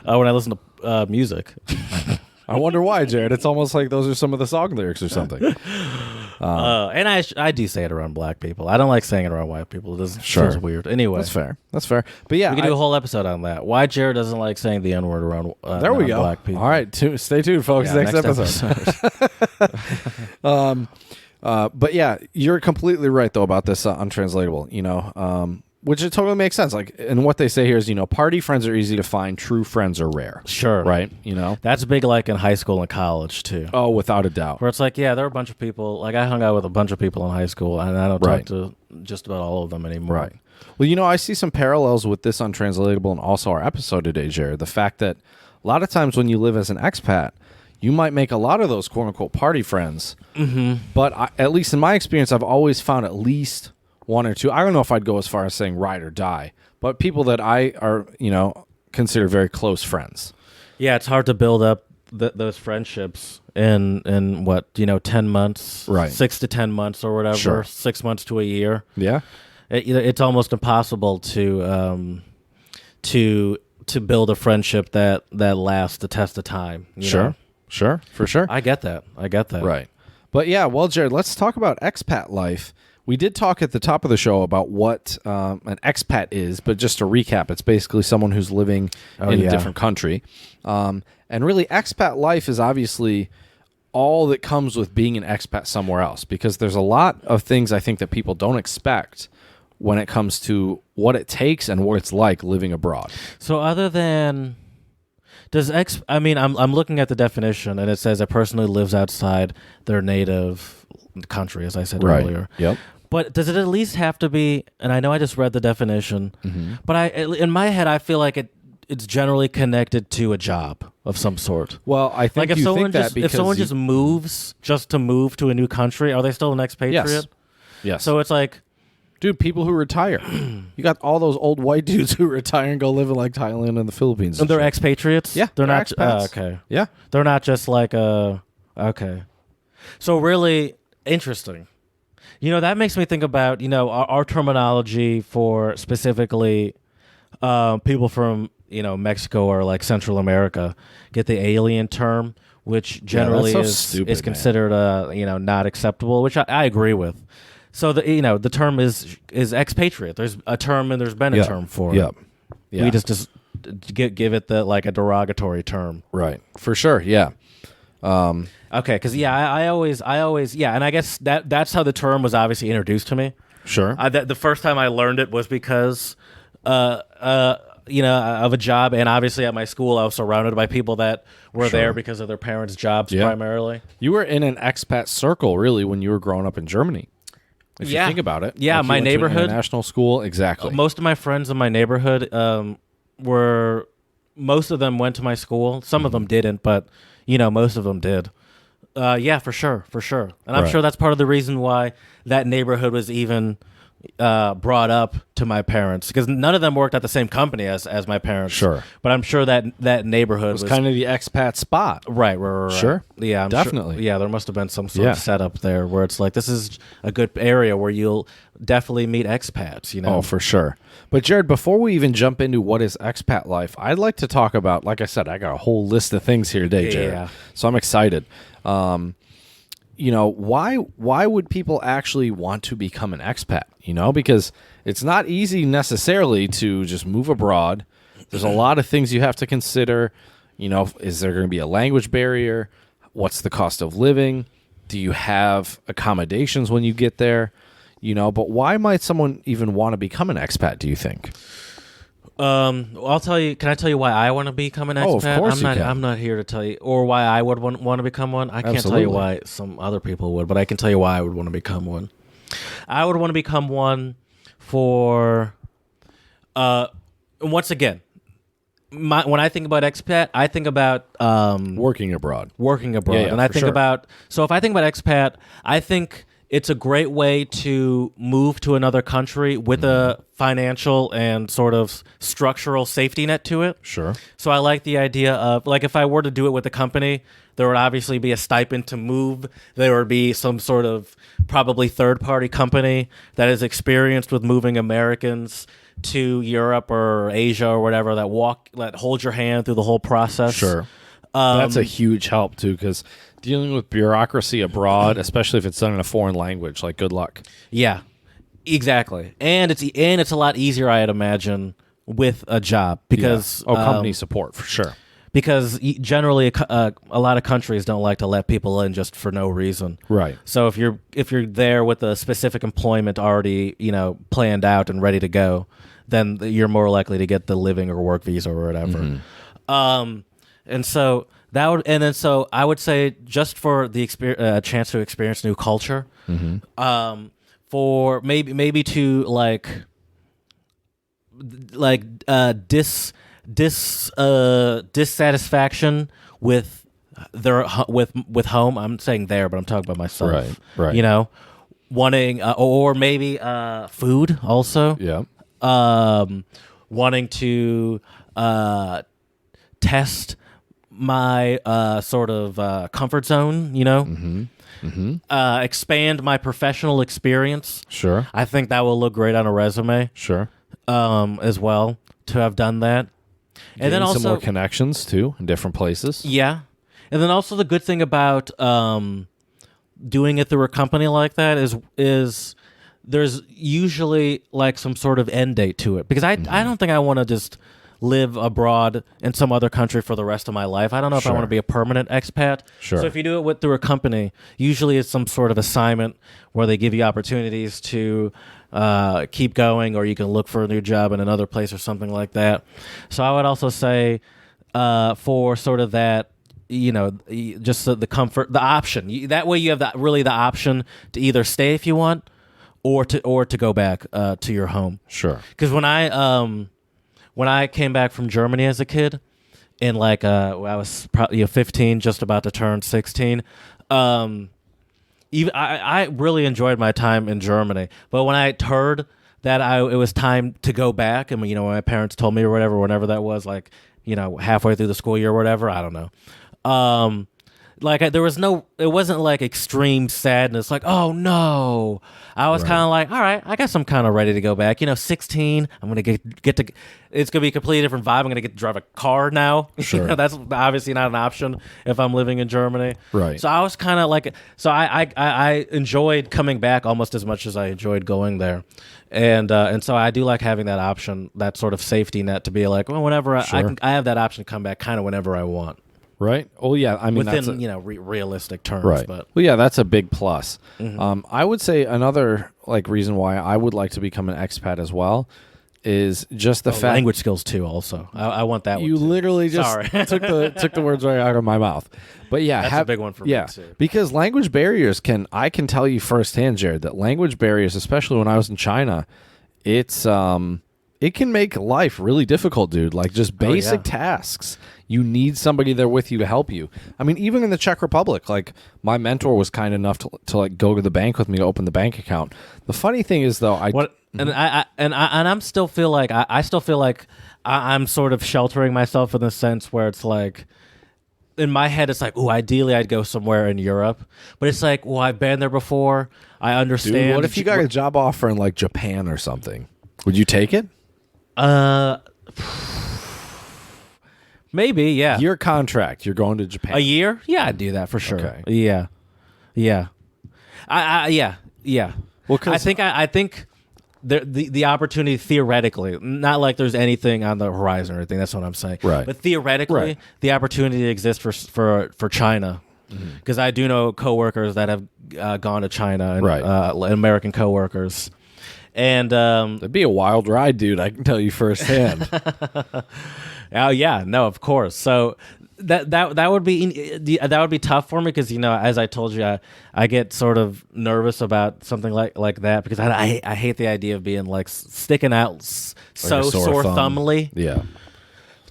B: when I listen to music.
A: I wonder why, Jared. It's almost like those are some of the song lyrics or something.
B: And I do say it around black people. I don't like saying it around white people. It doesn't
A: Sure.
B: feels weird. Anyway,
A: That's fair. That's fair. But yeah,
B: we can do a whole episode on that. Why Jared doesn't like saying the N-word around
A: there we go.
B: black people.
A: All right, stay tuned, folks.
B: Yeah,
A: next episode. But yeah, you're completely right though about this untranslatable. Which it totally makes sense. Like, and what they say here is, party friends are easy to find. True friends are rare.
B: Sure.
A: Right.
B: That's big, like in high school and college too.
A: Oh, without a doubt.
B: Where it's like, yeah, there are a bunch of people. Like I hung out with a bunch of people in high school, and I don't talk to just about all of them anymore.
A: Right. Well, I see some parallels with this untranslatable and also our episode today, Jared. The fact that a lot of times when you live as an expat, you might make a lot of those quote unquote party friends. Mm-hmm. But at least in my experience, I've always found at least one or two. I don't know if I'd go as far as saying ride or die, but people that I are, consider very close friends.
B: Yeah, it's hard to build up those friendships in what 10 months,
A: Right?
B: 6 to 10 months or whatever,
A: Sure.
B: 6 months to a year.
A: Yeah.
B: It's almost impossible to build a friendship that lasts the test of time.
A: Sure, for sure.
B: I get that.
A: Right. But yeah, well, Jared, let's talk about expat life. We did talk at the top of the show about what an expat is, but just to recap, it's basically someone who's living in a different country. And really, expat life is obviously all that comes with being an expat somewhere else, because there's a lot of things I think that people don't expect when it comes to what it takes and what it's like living abroad.
B: So other than... I'm looking at the definition, and it says a person who lives outside their native country, as I said earlier.
A: Yep.
B: But does it at least have to be? And I know I just read the definition, but in my head, I feel like it's generally connected to a job of some sort.
A: Well, I think
B: Like if
A: you
B: someone
A: think that
B: just
A: because
B: if someone just moves just to move to a new country, are they still an expatriate?
A: Yes.
B: So it's like,
A: dude, people who retire. You got all those old white dudes who retire and go live in like Thailand and the Philippines.
B: and they're expatriates.
A: Yeah,
B: they're
A: they're
B: not.
A: expats.
B: Okay,
A: Yeah.
B: they're not just like okay. So really interesting. That makes me think about our terminology for specifically people from Mexico or like Central America get the alien term, which generally
A: so
B: is
A: stupid,
B: considered not acceptable, which I agree with. So the term is expatriate. There's a term and there's been a term for it.
A: Yep. Yeah.
B: We just give it a derogatory term.
A: Right. For sure. Yeah.
B: Okay, because I always and I guess that's how the term was obviously introduced to me.
A: Sure.
B: The first time I learned it was because of a job, and obviously at my school I was surrounded by people that were there because of their parents' jobs primarily.
A: You were in an expat circle really when you were growing up in Germany. If you think about it.
B: Yeah,
A: Like, you
B: my
A: went to an
B: neighborhood.
A: international school. Exactly.
B: Most of my friends in my neighborhood most of them went to my school. Some of them didn't, but most of them did. Yeah, for sure. And I'm
A: Right.
B: sure that's part of the reason why that neighborhood was even brought up to my parents, because none of them worked at the same company as my parents.
A: Sure.
B: But I'm sure that neighborhood was
A: kind of the expat spot.
B: right.
A: Sure.
B: Yeah, I'm
A: Definitely.
B: Sure, yeah, there must have been some sort of setup there where it's like, this is a good area where you'll definitely meet expats,
A: Oh, for sure. But Jared, before we even jump into what is expat life, I'd like to talk about, like I said, I got a whole list of things here today, Jared.
B: Yeah.
A: So I'm excited. Why would people actually want to become an expat? Because it's not easy necessarily to just move abroad. There's a lot of things you have to consider. Is there going to be a language barrier? What's the cost of living? Do you have accommodations when you get there? But why might someone even want to become an expat, do you think?
B: I'll tell you. Can I tell you why I want to become an expat?
A: Oh, of course you can.
B: I'm not here to tell you, or why I would want to become one. I can't tell you why some other people would, but I can tell you why I would want to become one. I would want to become one for, once again, when I think about expat, I think about
A: Working abroad.
B: and I think about. So if I think about expat, I think it's a great way to move to another country with a financial and sort of structural safety net to it.
A: Sure.
B: So I like the idea of, like, if I were to do it with a company, there would obviously be a stipend to move. There would be some sort of probably third-party company that is experienced with moving Americans to Europe or Asia or whatever that hold your hand through the whole process.
A: Sure. That's a huge help too, because dealing with bureaucracy abroad, especially if it's done in a foreign language, like good luck.
B: Yeah, exactly. And it's a lot easier, I'd imagine, with a job because
A: company support for sure.
B: Because generally a lot of countries don't like to let people in just for no reason.
A: Right.
B: So if you're there with a specific employment already, planned out and ready to go, then you're more likely to get the living or work visa or whatever. And so so I would say, just for the chance to experience new culture, for maybe to dissatisfaction with with home. I'm saying there, but I'm talking about myself.
A: Right.
B: Wanting or maybe food also.
A: Yeah.
B: Wanting to test my sort of comfort zone. Expand my professional experience.
A: Sure.
B: I think that will look great on a resume.
A: Sure.
B: As well, to have done that. And then also
A: some more connections too in different places.
B: Yeah. And then also the good thing about doing it through a company like that is there's usually like some sort of end date to it, because I don't think I want to just live abroad in some other country for the rest of my life. I don't know if I want to be a permanent expat.
A: Sure.
B: So if you do it through a company, usually it's some sort of assignment where they give you opportunities to keep going, or you can look for a new job in another place or something like that. So I would also say for sort of that, just the comfort, the option. That way you have the option to either stay if you want, or to go back to your home.
A: Sure.
B: Because when I came back from Germany as a kid, and I was probably 15, just about to turn 16. Even I really enjoyed my time in Germany, but when I heard that it was time to go back, and when my parents told me or whatever, whenever that was, halfway through the school year or whatever, I don't know. There was it wasn't like extreme sadness, like, oh no. I was kind of like, all right, I guess I'm kind of ready to go back. 16, I'm going to get to, it's going to be a completely different vibe. I'm going to get to drive a car now.
A: Sure.
B: That's obviously not an option if I'm living in Germany.
A: Right.
B: So I was kind of like, I enjoyed coming back almost as much as I enjoyed going there. And so I do like having that option, that sort of safety net to be like, well, whenever I have that option to come back kind of whenever I want.
A: Right. Oh, yeah. I mean,
B: within realistic terms.
A: Right.
B: But
A: well, yeah, that's a big plus. I would say another reason why I would like to become an expat as well is just the fact,
B: language skills too. Also, I want that.
A: You
B: one too.
A: literally just took the words right out of my mouth. But yeah,
B: that's a big one for me too.
A: Because language barriers I can tell you firsthand, Jared, that language barriers, especially when I was in China, it's it can make life really difficult, dude. Like just basic tasks. You need somebody there with you to help you. I mean, even in the Czech Republic, my mentor was kind enough to go to the bank with me to open the bank account. The funny thing is, though,
B: I'm still feel like I still feel like I'm sort of sheltering myself in the sense where it's like, in my head, it's like, oh, ideally I'd go somewhere in Europe, but it's like, well, I've been there before. I understand.
A: Dude, what if you got a job offer in Japan or something? Would you take it?
B: Maybe, yeah.
A: Year contract. You're going to Japan.
B: A year? Yeah, I'd do that for sure.
A: Okay.
B: Yeah. Yeah. Yeah. Well, I think the opportunity theoretically, not like there's anything on the horizon or anything. That's what I'm saying.
A: Right.
B: But theoretically, the opportunity exists for China, because I do know coworkers that have gone to China, and American coworkers. And
A: it'd be a wild ride, dude. I can tell you firsthand.
B: Oh yeah, no, of course. So that would be tough for me, because as I told you, I get sort of nervous about something like that, because I hate the idea of being sticking out so sore thumbly.
A: Yeah.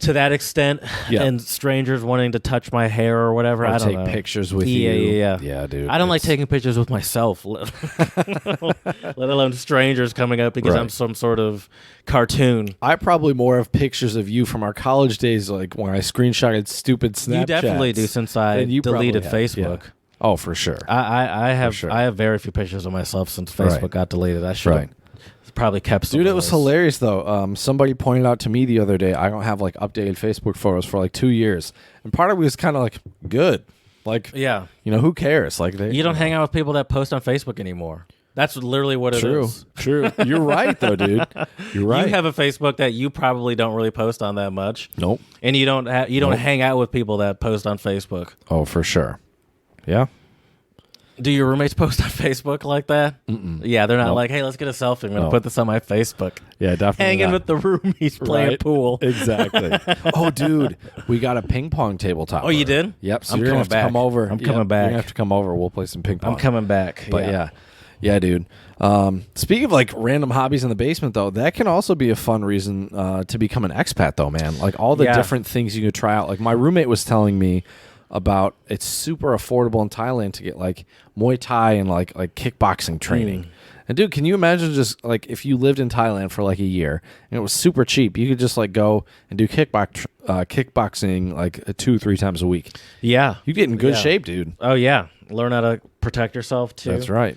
B: to that extent, and strangers wanting to touch my hair or whatever. I don't know.
A: Take pictures with
B: you.
A: Yeah, dude.
B: I don't like taking pictures with myself, let alone strangers coming up because I'm some sort of cartoon.
A: I probably more have pictures of you from our college days, like when I screenshotted stupid Snapchats.
B: You definitely do since I deleted Facebook.
A: Yeah. Oh, for sure.
B: I have very few pictures of myself since Facebook got deleted. I should have probably kept some.
A: Dude, it was hilarious though. Somebody pointed out to me the other day I don't have like updated Facebook photos for like 2 years, and part of me was kind of like good, like who cares? Like
B: you don't hang out with people that post on Facebook anymore. That's literally what it is.
A: True. You're right though, dude. You're right.
B: You have a Facebook that you probably don't really post on that much.
A: Nope.
B: And you don't hang out with people that post on Facebook.
A: Oh, for sure. Yeah.
B: Do your roommates post on Facebook like that?
A: Mm-mm.
B: Yeah, they're not like, hey, let's get a selfie. I'm going to put this on my Facebook.
A: Yeah, definitely.
B: Hanging with the roomies playing pool.
A: Exactly. Oh, dude, we got a ping pong tabletop.
B: Oh, you did?
A: Yep. So you're going to have to come over.
B: I'm coming back.
A: You're going to have to come over. We'll play some ping pong.
B: I'm coming back.
A: But yeah, dude. Speaking of like random hobbies in the basement, though, that can also be a fun reason to become an expat, though, man. Like all the different things you could try out. Like my roommate was telling me about it's super affordable in Thailand to get like Muay Thai and like kickboxing training. And dude, can you imagine just like if you lived in Thailand for like a year and it was super cheap, you could just like go and do kickboxing like 2-3 times a week.
B: Yeah.
A: You get in good shape, dude.
B: Oh yeah. Learn how to protect yourself too.
A: That's right.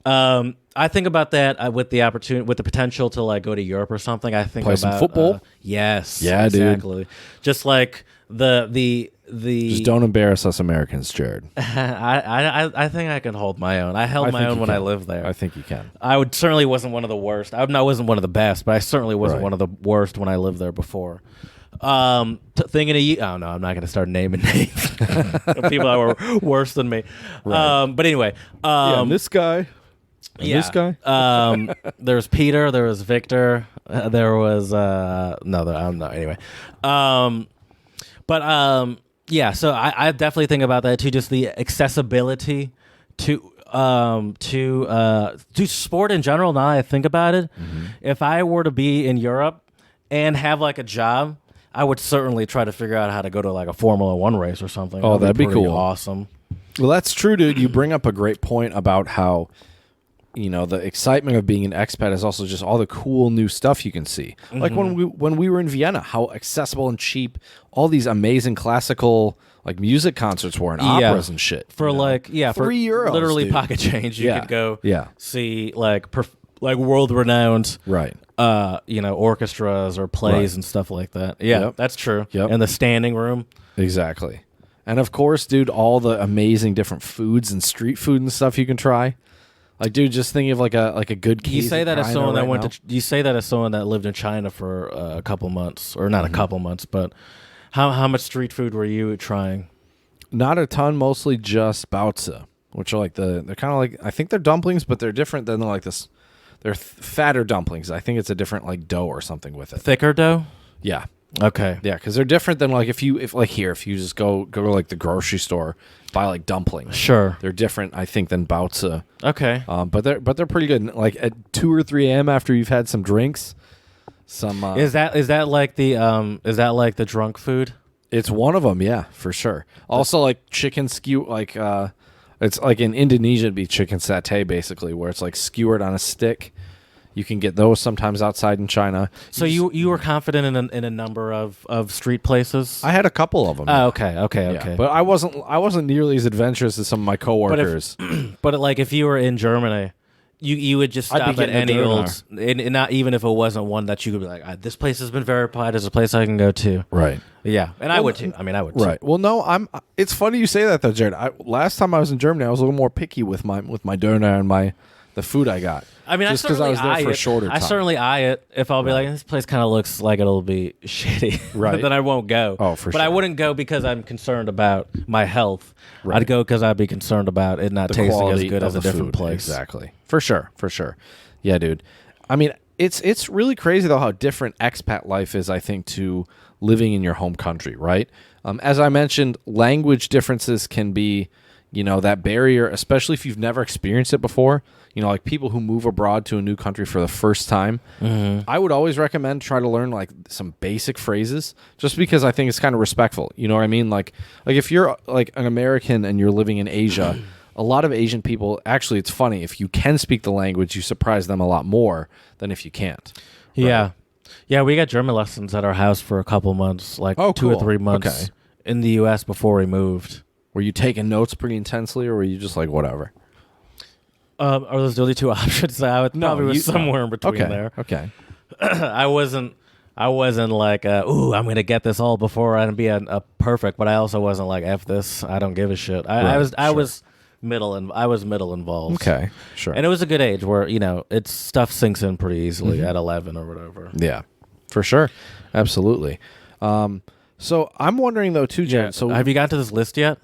B: I think about that with the opportunity, with the potential to like go to Europe or something. I think
A: play some football.
B: Yes.
A: Yeah,
B: exactly.
A: dude.
B: Just like the
A: just don't embarrass us Americans, Jared.
B: I think I can hold my own. I held my own when I lived there.
A: I think you can.
B: I certainly wasn't one of the worst. I wasn't one of the best, but I certainly wasn't one of the worst when I lived there before. Thinking of oh no, I'm not going to start naming names of people that were worse than me.
A: Right.
B: But anyway,
A: this guy. This guy.
B: There was Peter. There was Victor. There was anyway. Yeah, so I definitely think about that too. Just the accessibility to sport in general. Now I think about it, if I were to be in Europe and have like a job, I would certainly try to figure out how to go to like a Formula One race or something.
A: Oh, that'd be cool.
B: Awesome.
A: Well, that's true, dude. You bring up a great point about how, the excitement of being an expat is also just all the cool new stuff you can see. Like when we were in Vienna, how accessible and cheap all these amazing classical like music concerts were and operas and shit.
B: For €3, literally
A: dude.
B: Pocket change, you could go see like world renowned orchestras or plays and stuff like that. Yeah, that's true.
A: Yep.
B: And the standing room.
A: Exactly. And of course, dude, all the amazing different foods and street food and stuff you can try. Like, dude, just thinking of like a good.
B: You say that as someone that You say that as someone that lived in China for a couple months, or not a couple months, but how much street food were you trying?
A: Not a ton, mostly just baozi, which are like they're kind of like, I think they're dumplings, but they're different than like this. They're fatter dumplings. I think it's a different like dough or something with it.
B: Thicker dough.
A: Yeah.
B: Okay.
A: Yeah, because they're different than like if you just go to like the grocery store, buy like dumplings.
B: Sure.
A: They're different, I think, than baozi.
B: Okay.
A: But they're pretty good. Like at 2 or 3 a.m. after you've had some drinks, some.
B: Is that like the drunk food?
A: It's one of them, yeah, for sure. Also, like chicken skew, like it's like in Indonesia, it'd be chicken satay basically, where it's like skewered on a stick. You can get those sometimes outside in China.
B: So you were confident in a number of street places?
A: I had a couple of them.
B: Oh, okay.
A: But I wasn't nearly as adventurous as some of my coworkers.
B: But like if you were in Germany, you would just stop at any old, and not even if it wasn't one that you could be like, this place has been verified as a place I can go to.
A: Right.
B: Yeah, and I would too. I mean, I would too.
A: Right. Well, no, it's funny you say that though, Jared. Last time I was in Germany, I was a little more picky with my doner and the food I got.
B: I mean,
A: just because I was there for a shorter time.
B: I certainly eye it if I'll be like, this place kind of looks like it'll be shitty.
A: Right.
B: Then I won't go.
A: Oh, for sure.
B: But I wouldn't go because I'm concerned about my health. Right. I'd go because I'd be concerned about it not tasting as good as a different place.
A: Exactly. For sure. Yeah, dude. I mean, it's really crazy, though, how different expat life is, I think, to living in your home country, right? As I mentioned, language differences can be, You know, that barrier, especially if you've never experienced it before, you know, like people who move abroad to a new country for the first time, I would always recommend try to learn like some basic phrases just because I think it's kind of respectful. You know what I mean? Like if you're like an American and you're living in Asia, a lot of Asian people, actually, it's funny, if you can speak the language, you surprise them a lot more than if you can't. Right?
B: Yeah. Yeah, we got German lessons at our house for a couple months, like 2 or 3 months in the U.S. before we moved.
A: Were you taking notes pretty intensely, or were you just like, whatever?
B: Are those the only two options? I would probably was somewhere in between there.
A: Okay.
B: I wasn't like, ooh, I'm gonna get this all before and be a perfect, but I also wasn't like, F this, I don't give a shit. I was middle involved.
A: Okay, sure.
B: And it was a good age where, you know, it's stuff sinks in pretty easily at 11 or whatever.
A: Yeah, for sure, absolutely. So I'm wondering though too, Jared. So
B: have you gotten to this list yet?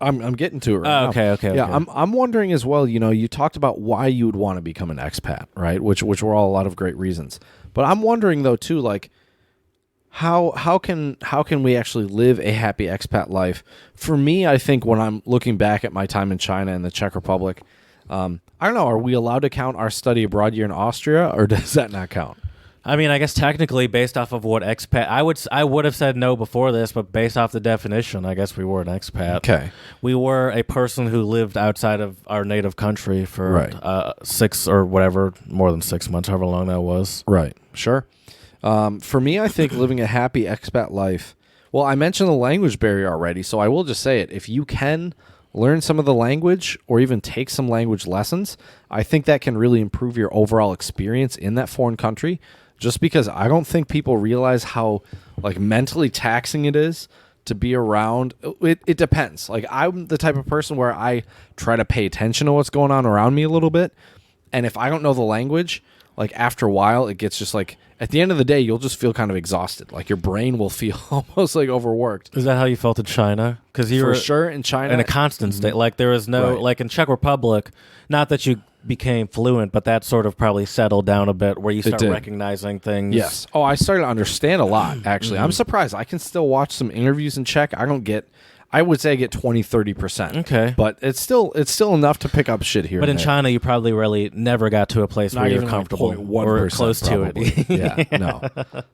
A: I'm getting to it right now.
B: Okay.
A: Yeah, I'm wondering as well. You know, you talked about why you would want to become an expat, right? Which were all a lot of great reasons. But I'm wondering though too, like how can we actually live a happy expat life? For me, I think when I'm looking back at my time in China and the Czech Republic, I don't know. Are we allowed to count our study abroad year in Austria, or does that not count?
B: I mean, I guess technically, based off of what expat, I would have said no before this, but based off the definition, I guess we were an expat.
A: Okay,
B: we were a person who lived outside of our native country for 6 or whatever, more than 6 months, however long that was.
A: Right. Sure. For me, I think living a happy expat life. Well, I mentioned the language barrier already, so I will just say it. If you can learn some of the language or even take some language lessons, I think that can really improve your overall experience in that foreign country. Just because I don't think people realize how like mentally taxing it is to be around. It depends. Like I'm the type of person where I try to pay attention to what's going on around me a little bit. And if I don't know the language, like after a while, it gets just like at the end of the day, you'll just feel kind of exhausted. Like your brain will feel almost like overworked.
B: Is that how you felt in China? Because you were
A: for sure in China
B: in a constant state. Like there was no like in Czech Republic. Not that you became fluent, but that sort of probably settled down a bit where you start recognizing things.
A: Yes. Oh, I started to understand a lot, actually. I'm surprised. I can still watch some interviews in Czech. I would say I get 20-30%.
B: Okay.
A: But it's still enough to pick up shit here.
B: But in China, you probably really never got to a place where you're comfortable or close
A: probably.
B: to it.
A: Yeah,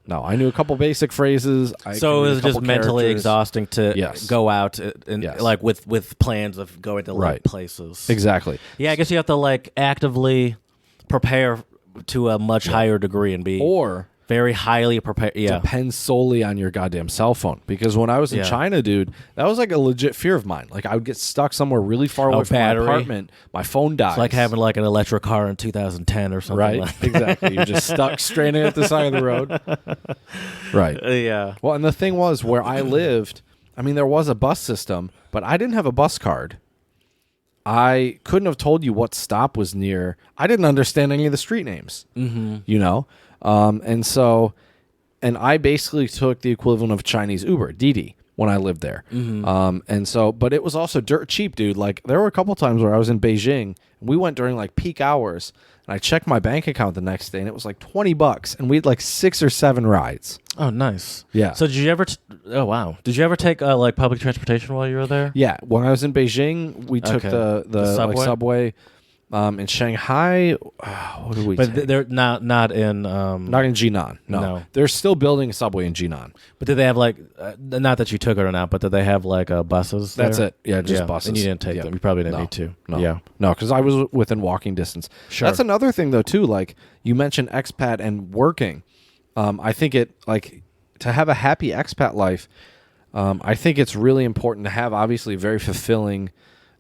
A: no. I knew a couple basic phrases.
B: So it was just mentally exhausting to go out and like with plans of going to like places.
A: Exactly.
B: Yeah, I guess you have to like actively prepare to a much higher degree and be very highly prepared. Yeah.
A: Depends solely on your goddamn cell phone. Because when I was in China, dude, that was like a legit fear of mine. Like I would get stuck somewhere really far away from my apartment. My phone dies.
B: It's like having like an electric car in 2010 or something.
A: Right.
B: Like
A: Exactly. You're just stuck stranded at the side of the road. Right.
B: Yeah.
A: Well, and the thing was where I lived, I mean, there was a bus system, but I didn't have a bus card. I couldn't have told you what stop was near. I didn't understand any of the street names, you know? And I basically took the equivalent of Chinese Uber, Didi, when I lived there. But it was also dirt cheap, dude. Like there were a couple times where I was in Beijing, and we went during like peak hours, and I checked my bank account the next day, and it was like $20, and we had like 6 or 7 rides.
B: Oh, nice.
A: Yeah.
B: So did you ever? Oh, wow. Did you ever take like public transportation while you were there?
A: Yeah. When I was in Beijing, we took the
B: subway.
A: Like, subway. In Shanghai, what did we take?
B: But they're not in
A: not in Jinan. No, they're still building a subway in Jinan.
B: But did they have like not that you took it or not, but did they have like buses?
A: That's
B: there?
A: it. Yeah, just buses.
B: And you didn't take them. You probably didn't need to.
A: No, because I was within walking distance.
B: Sure.
A: That's another thing though too. Like you mentioned expat and working. I think it like to have a happy expat life. I think it's really important to have obviously a very fulfilling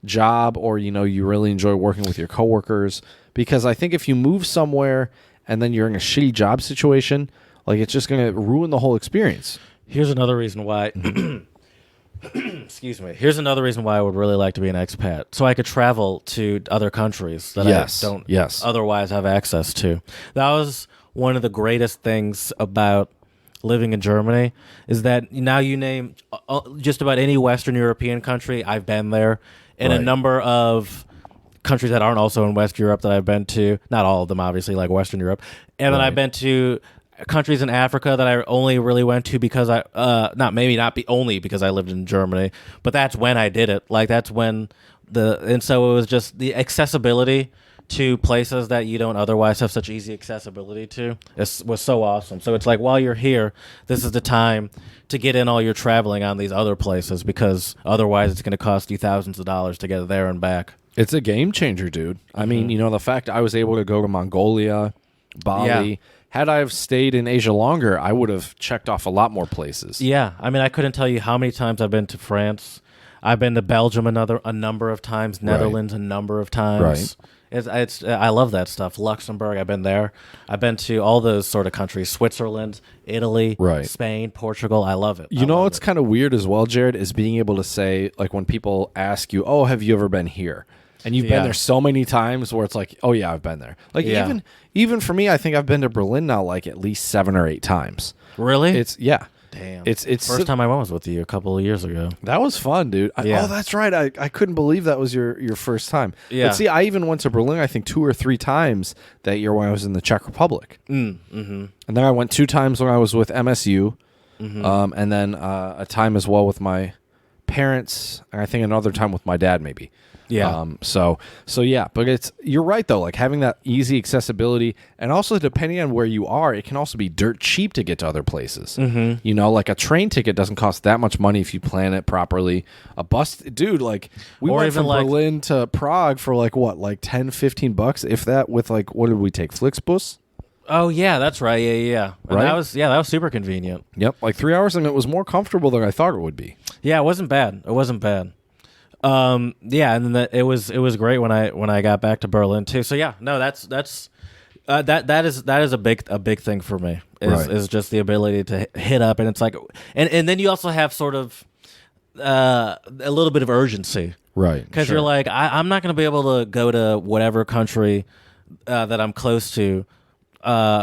A: job, or you really enjoy working with your coworkers, because I think if you move somewhere and then you're in a shitty job situation, like it's just going to ruin the whole experience.
B: Here's another reason why excuse me. Here's another reason why I would really like to be an expat, so I could travel to other countries that I don't otherwise have access to. That was one of the greatest things about living in Germany, is that now you name just about any Western European country, I've been there. And a number of countries that aren't also in West Europe that I've been to, not all of them, obviously, like Western Europe. And then I've been to countries in Africa that I only really went to because only because I lived in Germany, but that's when I did it. Like that's when and so it was just the accessibility to places that you don't otherwise have such easy accessibility to was so awesome. So it's like while you're here, this is the time to get in all your traveling on these other places because otherwise it's going to cost you thousands of dollars to get there and back.
A: It's a game changer, dude. I mean, the fact I was able to go to Mongolia, Bali. Yeah. Had I have stayed in Asia longer, I would have checked off a lot more places.
B: Yeah. I mean, I couldn't tell you how many times I've been to France. I've been to Belgium a number of times, Netherlands a number of times. Right. I love that stuff. Luxembourg, I've been there. I've been to all those sort of countries. Switzerland, Italy, Spain, Portugal. I love it.
A: It's kind of weird as well, Jared, is being able to say, like when people ask you, oh, have you ever been here? And you've been there so many times where it's like, oh, yeah, I've been there. Like even for me, I think I've been to Berlin now like at least 7 or 8 times.
B: Really?
A: Damn.
B: It's first time I went was with you a couple of years ago.
A: That was fun, dude. Oh, that's right. I couldn't believe that was your first time.
B: Yeah.
A: But see, I even went to Berlin, I think 2 or 3 times that year when I was in the Czech Republic.
B: Mm-hmm.
A: And then I went 2 times when I was with MSU. Mm-hmm. And then a time as well with my parents. And I think another time with my dad, maybe.
B: Yeah.
A: So yeah, but you're right though, like having that easy accessibility and also depending on where you are, it can also be dirt cheap to get to other places.
B: Mm-hmm.
A: Like a train ticket doesn't cost that much money if you plan it properly. A bus, dude, like we went from Berlin to Prague for like what, like $10-15, if that, with like, what did we take? Flixbus?
B: Oh yeah, that's right. Yeah.
A: Right?
B: That was super convenient.
A: Yep. Like 3 hours and it was more comfortable than I thought it would be.
B: Yeah, it wasn't bad. And then it was great when I got back to Berlin too. So yeah, no, that is a big thing for me is just the ability to hit up, and it's like, and then you also have sort of a little bit of urgency,
A: right?
B: Because you're like, I'm not going to be able to go to whatever country that I'm close to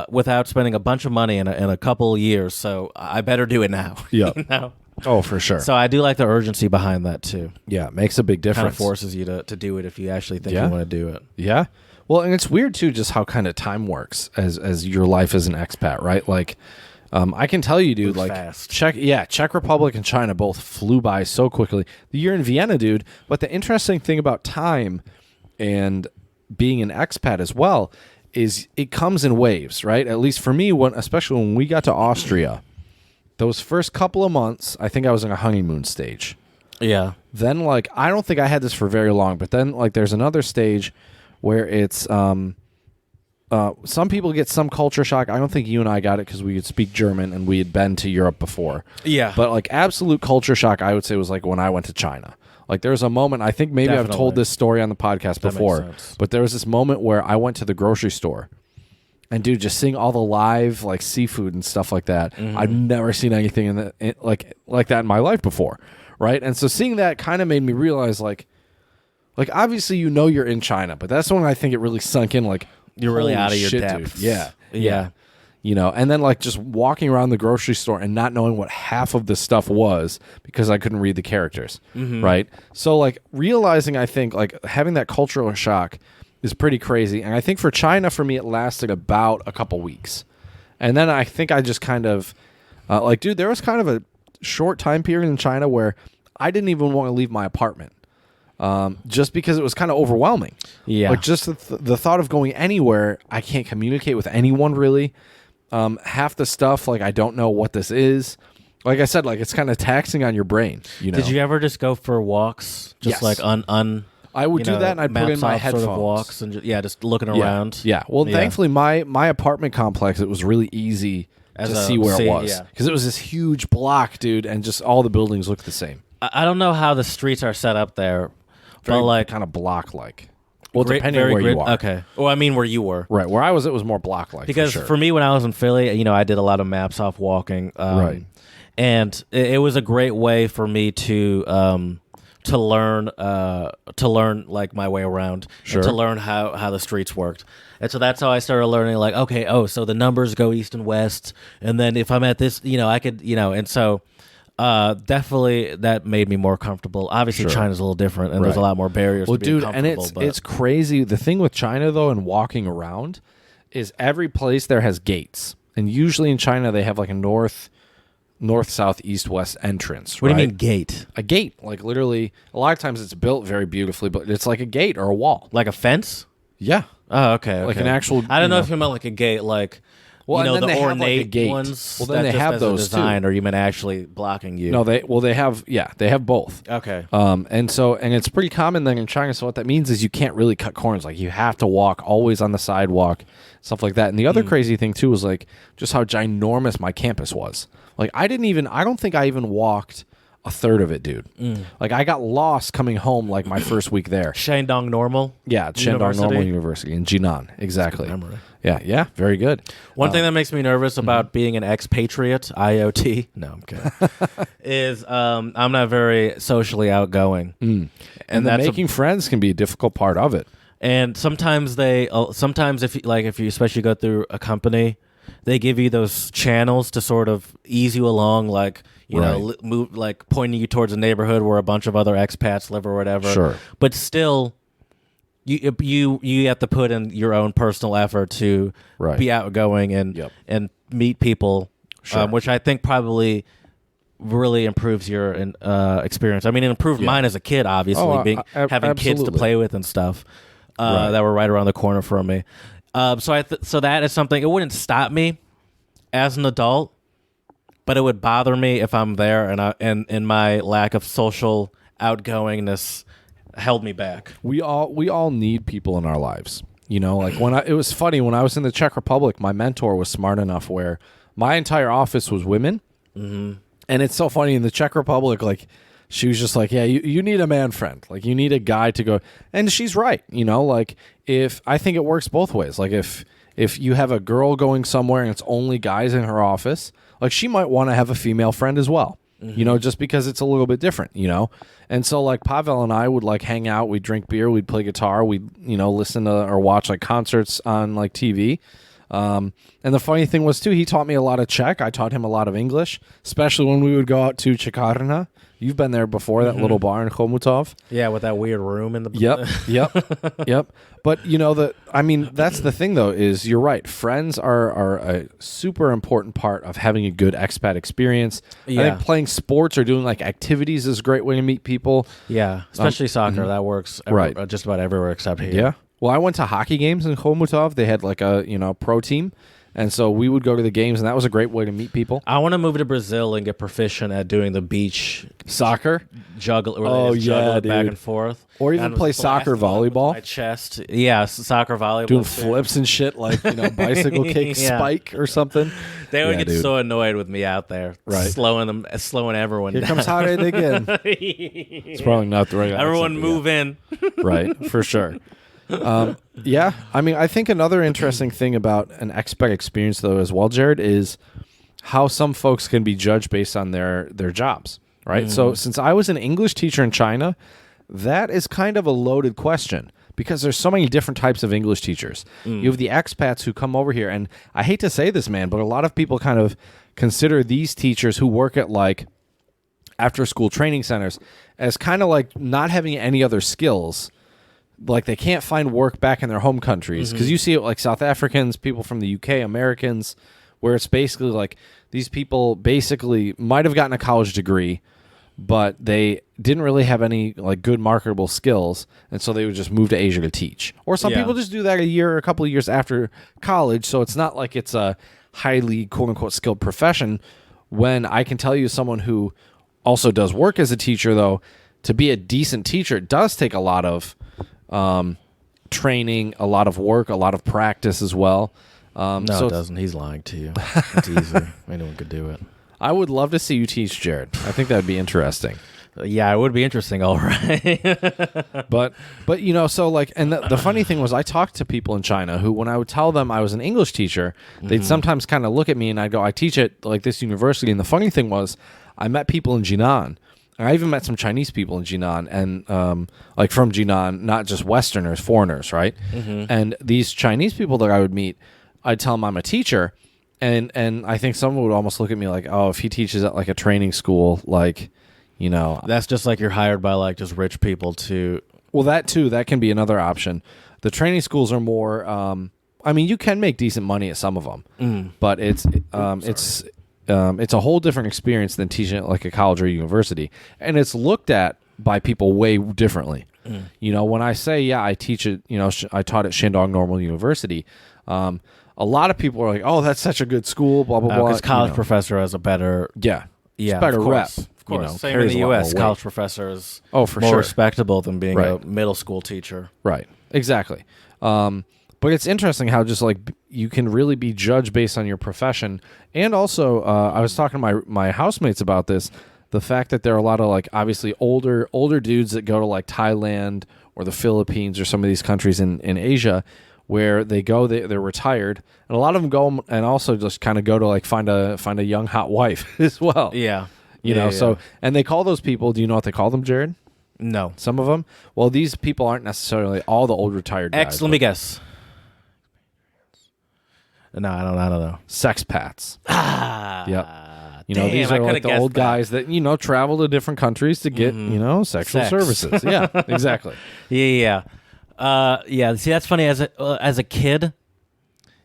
B: without spending a bunch of money in a couple years, so I better do it now.
A: Yeah. Oh, for sure.
B: So I do like the urgency behind that too.
A: Yeah, it makes a big difference.
B: Kind of forces you to do it if you actually think you want to do it.
A: Yeah. Well, and it's weird too, just how kind of time works as your life as an expat, right? Like, I can tell you, dude, like
B: fast.
A: Czech Republic and China both flew by so quickly. The year in Vienna, dude. But the interesting thing about time and being an expat as well is it comes in waves, right? At least for me, especially when we got to Austria. Those first couple of months, I think I was in a honeymoon stage.
B: Yeah.
A: Then, like, I don't think I had this for very long, but then, like, there's another stage where it's, some people get some culture shock. I don't think you and I got it because we could speak German and we had been to Europe before.
B: Yeah.
A: But, like, absolute culture shock, I would say, was, like, when I went to China. Like, there was a moment, I think maybe I've told this story on the podcast before, but there was this moment where I went to the grocery store. And dude, just seeing all the live like seafood and stuff like that, I've never seen anything like that in my life before, right? And so seeing that kind of made me realize, like obviously you're in China, but that's when I think it really sunk in. Like
B: you're really out of your
A: shit,
B: depth.
A: Dude. Yeah. And then like just walking around the grocery store and not knowing what half of the stuff was because I couldn't read the characters, right? So like realizing, I think like having that cultural shock is pretty crazy. And I think for China, for me, it lasted about a couple weeks. And then I think I just kind of, dude, there was kind of a short time period in China where I didn't even want to leave my apartment just because it was kind of overwhelming.
B: Yeah.
A: Like just the thought of going anywhere, I can't communicate with anyone really. Half the stuff, like I don't know what this is. Like I said, like it's kind of taxing on your brain.
B: Did you ever just go for walks? Just
A: yes.
B: like
A: I would do that, and I'd put in my headphones.
B: Sort of walks and just looking around.
A: Yeah. Well, thankfully, my apartment complex, it was really easy to see where it was. Because it was this huge block, dude, and just all the buildings looked the same.
B: I don't know how the streets are set up there.
A: Very,
B: but like
A: kind of block-like. Well, depending on where you are.
B: Okay. Well, I mean where you were.
A: Right. Where I was, it was more block-like.
B: Because
A: for, sure.
B: for me, when I was in Philly, I did a lot of maps off walking.
A: Right.
B: And it was a great way for me to learn like my way around,
A: sure.
B: and to learn how the streets worked. And so that's how I started learning, like, okay, so the numbers go east and west, and then if I'm at this, I could, and so definitely that made me more comfortable. Obviously,
A: sure.
B: China's a little different, and there's a lot more barriers to being comfortable.
A: Well, dude, and it's crazy. The thing with China, though, and walking around is every place there has gates. And usually in China, they have like a north, south, east, west entrance.
B: What
A: right?
B: do you mean gate?
A: A gate. Like literally, a lot of times it's built very beautifully, but it's like a gate or a wall.
B: Like a fence?
A: Yeah.
B: Oh, okay.
A: Like an actual.
B: I don't know if you meant like a gate, like
A: Well,
B: you know,
A: and then
B: the
A: they have,
B: ornate
A: like, a gate.
B: ones.
A: Well, then
B: that
A: they
B: just
A: have
B: as a
A: those, too.
B: design, or you meant actually blocking you?
A: No, they have both.
B: Okay.
A: And it's pretty common then in China. So what that means is you can't really cut corners. Like you have to walk always on the sidewalk, stuff like that. And the other crazy thing too was like just how ginormous my campus was. Like I don't think I even walked a third of it, dude. Like I got lost coming home like my first week there.
B: Shandong Normal.
A: Yeah, it's Shandong Normal University in Jinan. Exactly.
B: memory.
A: Yeah, very good.
B: One thing that makes me nervous about being an expatriate, IoT, no, I'm kidding, is I'm not very socially outgoing.
A: And then making friends can be a difficult part of it.
B: And sometimes if you especially go through a company, they give you those channels to sort of ease you along, like you know, move like pointing you towards a neighborhood where a bunch of other expats live or whatever.
A: Sure.
B: But still, you have to put in your own personal effort to be outgoing and meet people, which I think probably really improves your experience. I mean, it improved mine as a kid, obviously, having kids to play with and stuff that were right around the corner from me. So that is something. It wouldn't stop me as an adult, but it would bother me if I'm there and my lack of social outgoingness held me back.
A: We all need people in our lives. You know, like it was funny when I was in the Czech Republic, my mentor was smart enough where my entire office was women. Mm-hmm. And it's so funny in the Czech Republic, like she was just like, yeah, you need a man friend. Like you need a guy to go. And she's right. You know, like I think it works both ways. Like if you have a girl going somewhere and it's only guys in her office, like she might want to have a female friend as well. You know, just because it's a little bit different, you know? And so, like, Pavel and I would, like, hang out. We'd drink beer. We'd play guitar. We'd, you know, listen to or watch, like, concerts on, like, TV. And the funny thing was, too, he taught me a lot of Czech. I taught him a lot of English, especially when we would go out to Čekárna. You've been there before, that little bar in Chomutov.
B: Yeah, with that weird room in the...
A: Yep. But, you know, that's the thing, though, is you're right. Friends are a super important part of having a good expat experience. Yeah. I think playing sports or doing, like, activities is a great way to meet people.
B: Yeah, especially soccer. That works just about everywhere except here.
A: Yeah. Well, I went to hockey games in Chomutov. They had, like, a, you know, pro team. And so we would go to the games, and that was a great way to meet people.
B: I want to move to Brazil and get proficient at doing the beach
A: soccer
B: juggle. Juggle it back and forth,
A: or even play soccer volleyball.
B: My chest, soccer volleyball,
A: doing flips and shit like bicycle kick spike or something.
B: They would get so annoyed with me out there, slowing everyone.
A: Here comes Jared again. It's probably not the right.
B: Everyone move in,
A: right? For sure. Yeah, I mean, I think another interesting thing about an expat experience, though, as well, Jared, is how some folks can be judged based on their jobs, right? So since I was an English teacher in China, that is kind of a loaded question because there's so many different types of English teachers. You have the expats who come over here, and I hate to say this, man, but a lot of people kind of consider these teachers who work at, like, after-school training centers as kind of like not having any other skills. Like they can't find work back in their home countries because you see it like South Africans, people from the UK, Americans, where it's basically like these people basically might have gotten a college degree, but they didn't really have any like good marketable skills, and so they would just move to Asia to teach. Or some people just do that a year or a couple of years after college, so it's not like it's a highly quote unquote skilled profession. When I can tell you, someone who also does work as a teacher, though, to be a decent teacher, it does take a lot of training, a lot of work, a lot of practice as well.
B: No, it doesn't. He's lying to you. It's easy. Anyone could do it.
A: I would love to see you teach, Jared. I think that would be interesting.
B: Yeah, it would be interesting, all right.
A: but you know, so like, and the funny thing was, I talked to people in China who, when I would tell them I was an English teacher, they'd sometimes kind of look at me and I'd go, I teach at like this university. And the funny thing was, I met people in Jinan. I even met some Chinese people in Jinan, and like from Jinan, not just Westerners, foreigners, right? And these Chinese people that I would meet, I'd tell them I'm a teacher, and I think someone would almost look at me like, oh, if he teaches at like a training school, like, you know,
B: that's just like you're hired by like just rich people to.
A: Well, that too, that can be another option. The training schools are more. I mean, you can make decent money at some of them, but it's a whole different experience than teaching at like a college or university, and it's looked at by people way differently. You know, when I say, I teach it, I taught at Shandong Normal University, a lot of people are like, oh, that's such a good school, blah, blah, blah.
B: Because college professor has a better...
A: Yeah.
B: Yeah,
A: better
B: of
A: rep.
B: course. Of course. Same in
A: carries
B: the
A: a lot
B: U.S.
A: more weight.
B: College professor is
A: for
B: more
A: sure.
B: respectable than being
A: Right.
B: a middle school teacher.
A: Right. Exactly. But it's interesting how just like you can really be judged based on your profession. And also, I was talking to my housemates about this, the fact that there are a lot of like obviously older dudes that go to like Thailand or the Philippines or some of these countries in Asia where they go, they're retired, and a lot of them go and also just kind of go to like find a young hot wife as well.
B: Yeah.
A: You know, so, and they call those people, do you know what they call them, Jared?
B: No.
A: Some of them? Well, these people aren't necessarily all the old retired guys.
B: Let me guess. No, I don't know.
A: Sexpats. Yep.
B: Damn,
A: these
B: I
A: are
B: coulda
A: like the
B: guessed
A: old
B: that.
A: guys that, travel to different countries to get, sexual
B: Sex.
A: services. Yeah, exactly.
B: Yeah. See, that's funny. As a kid,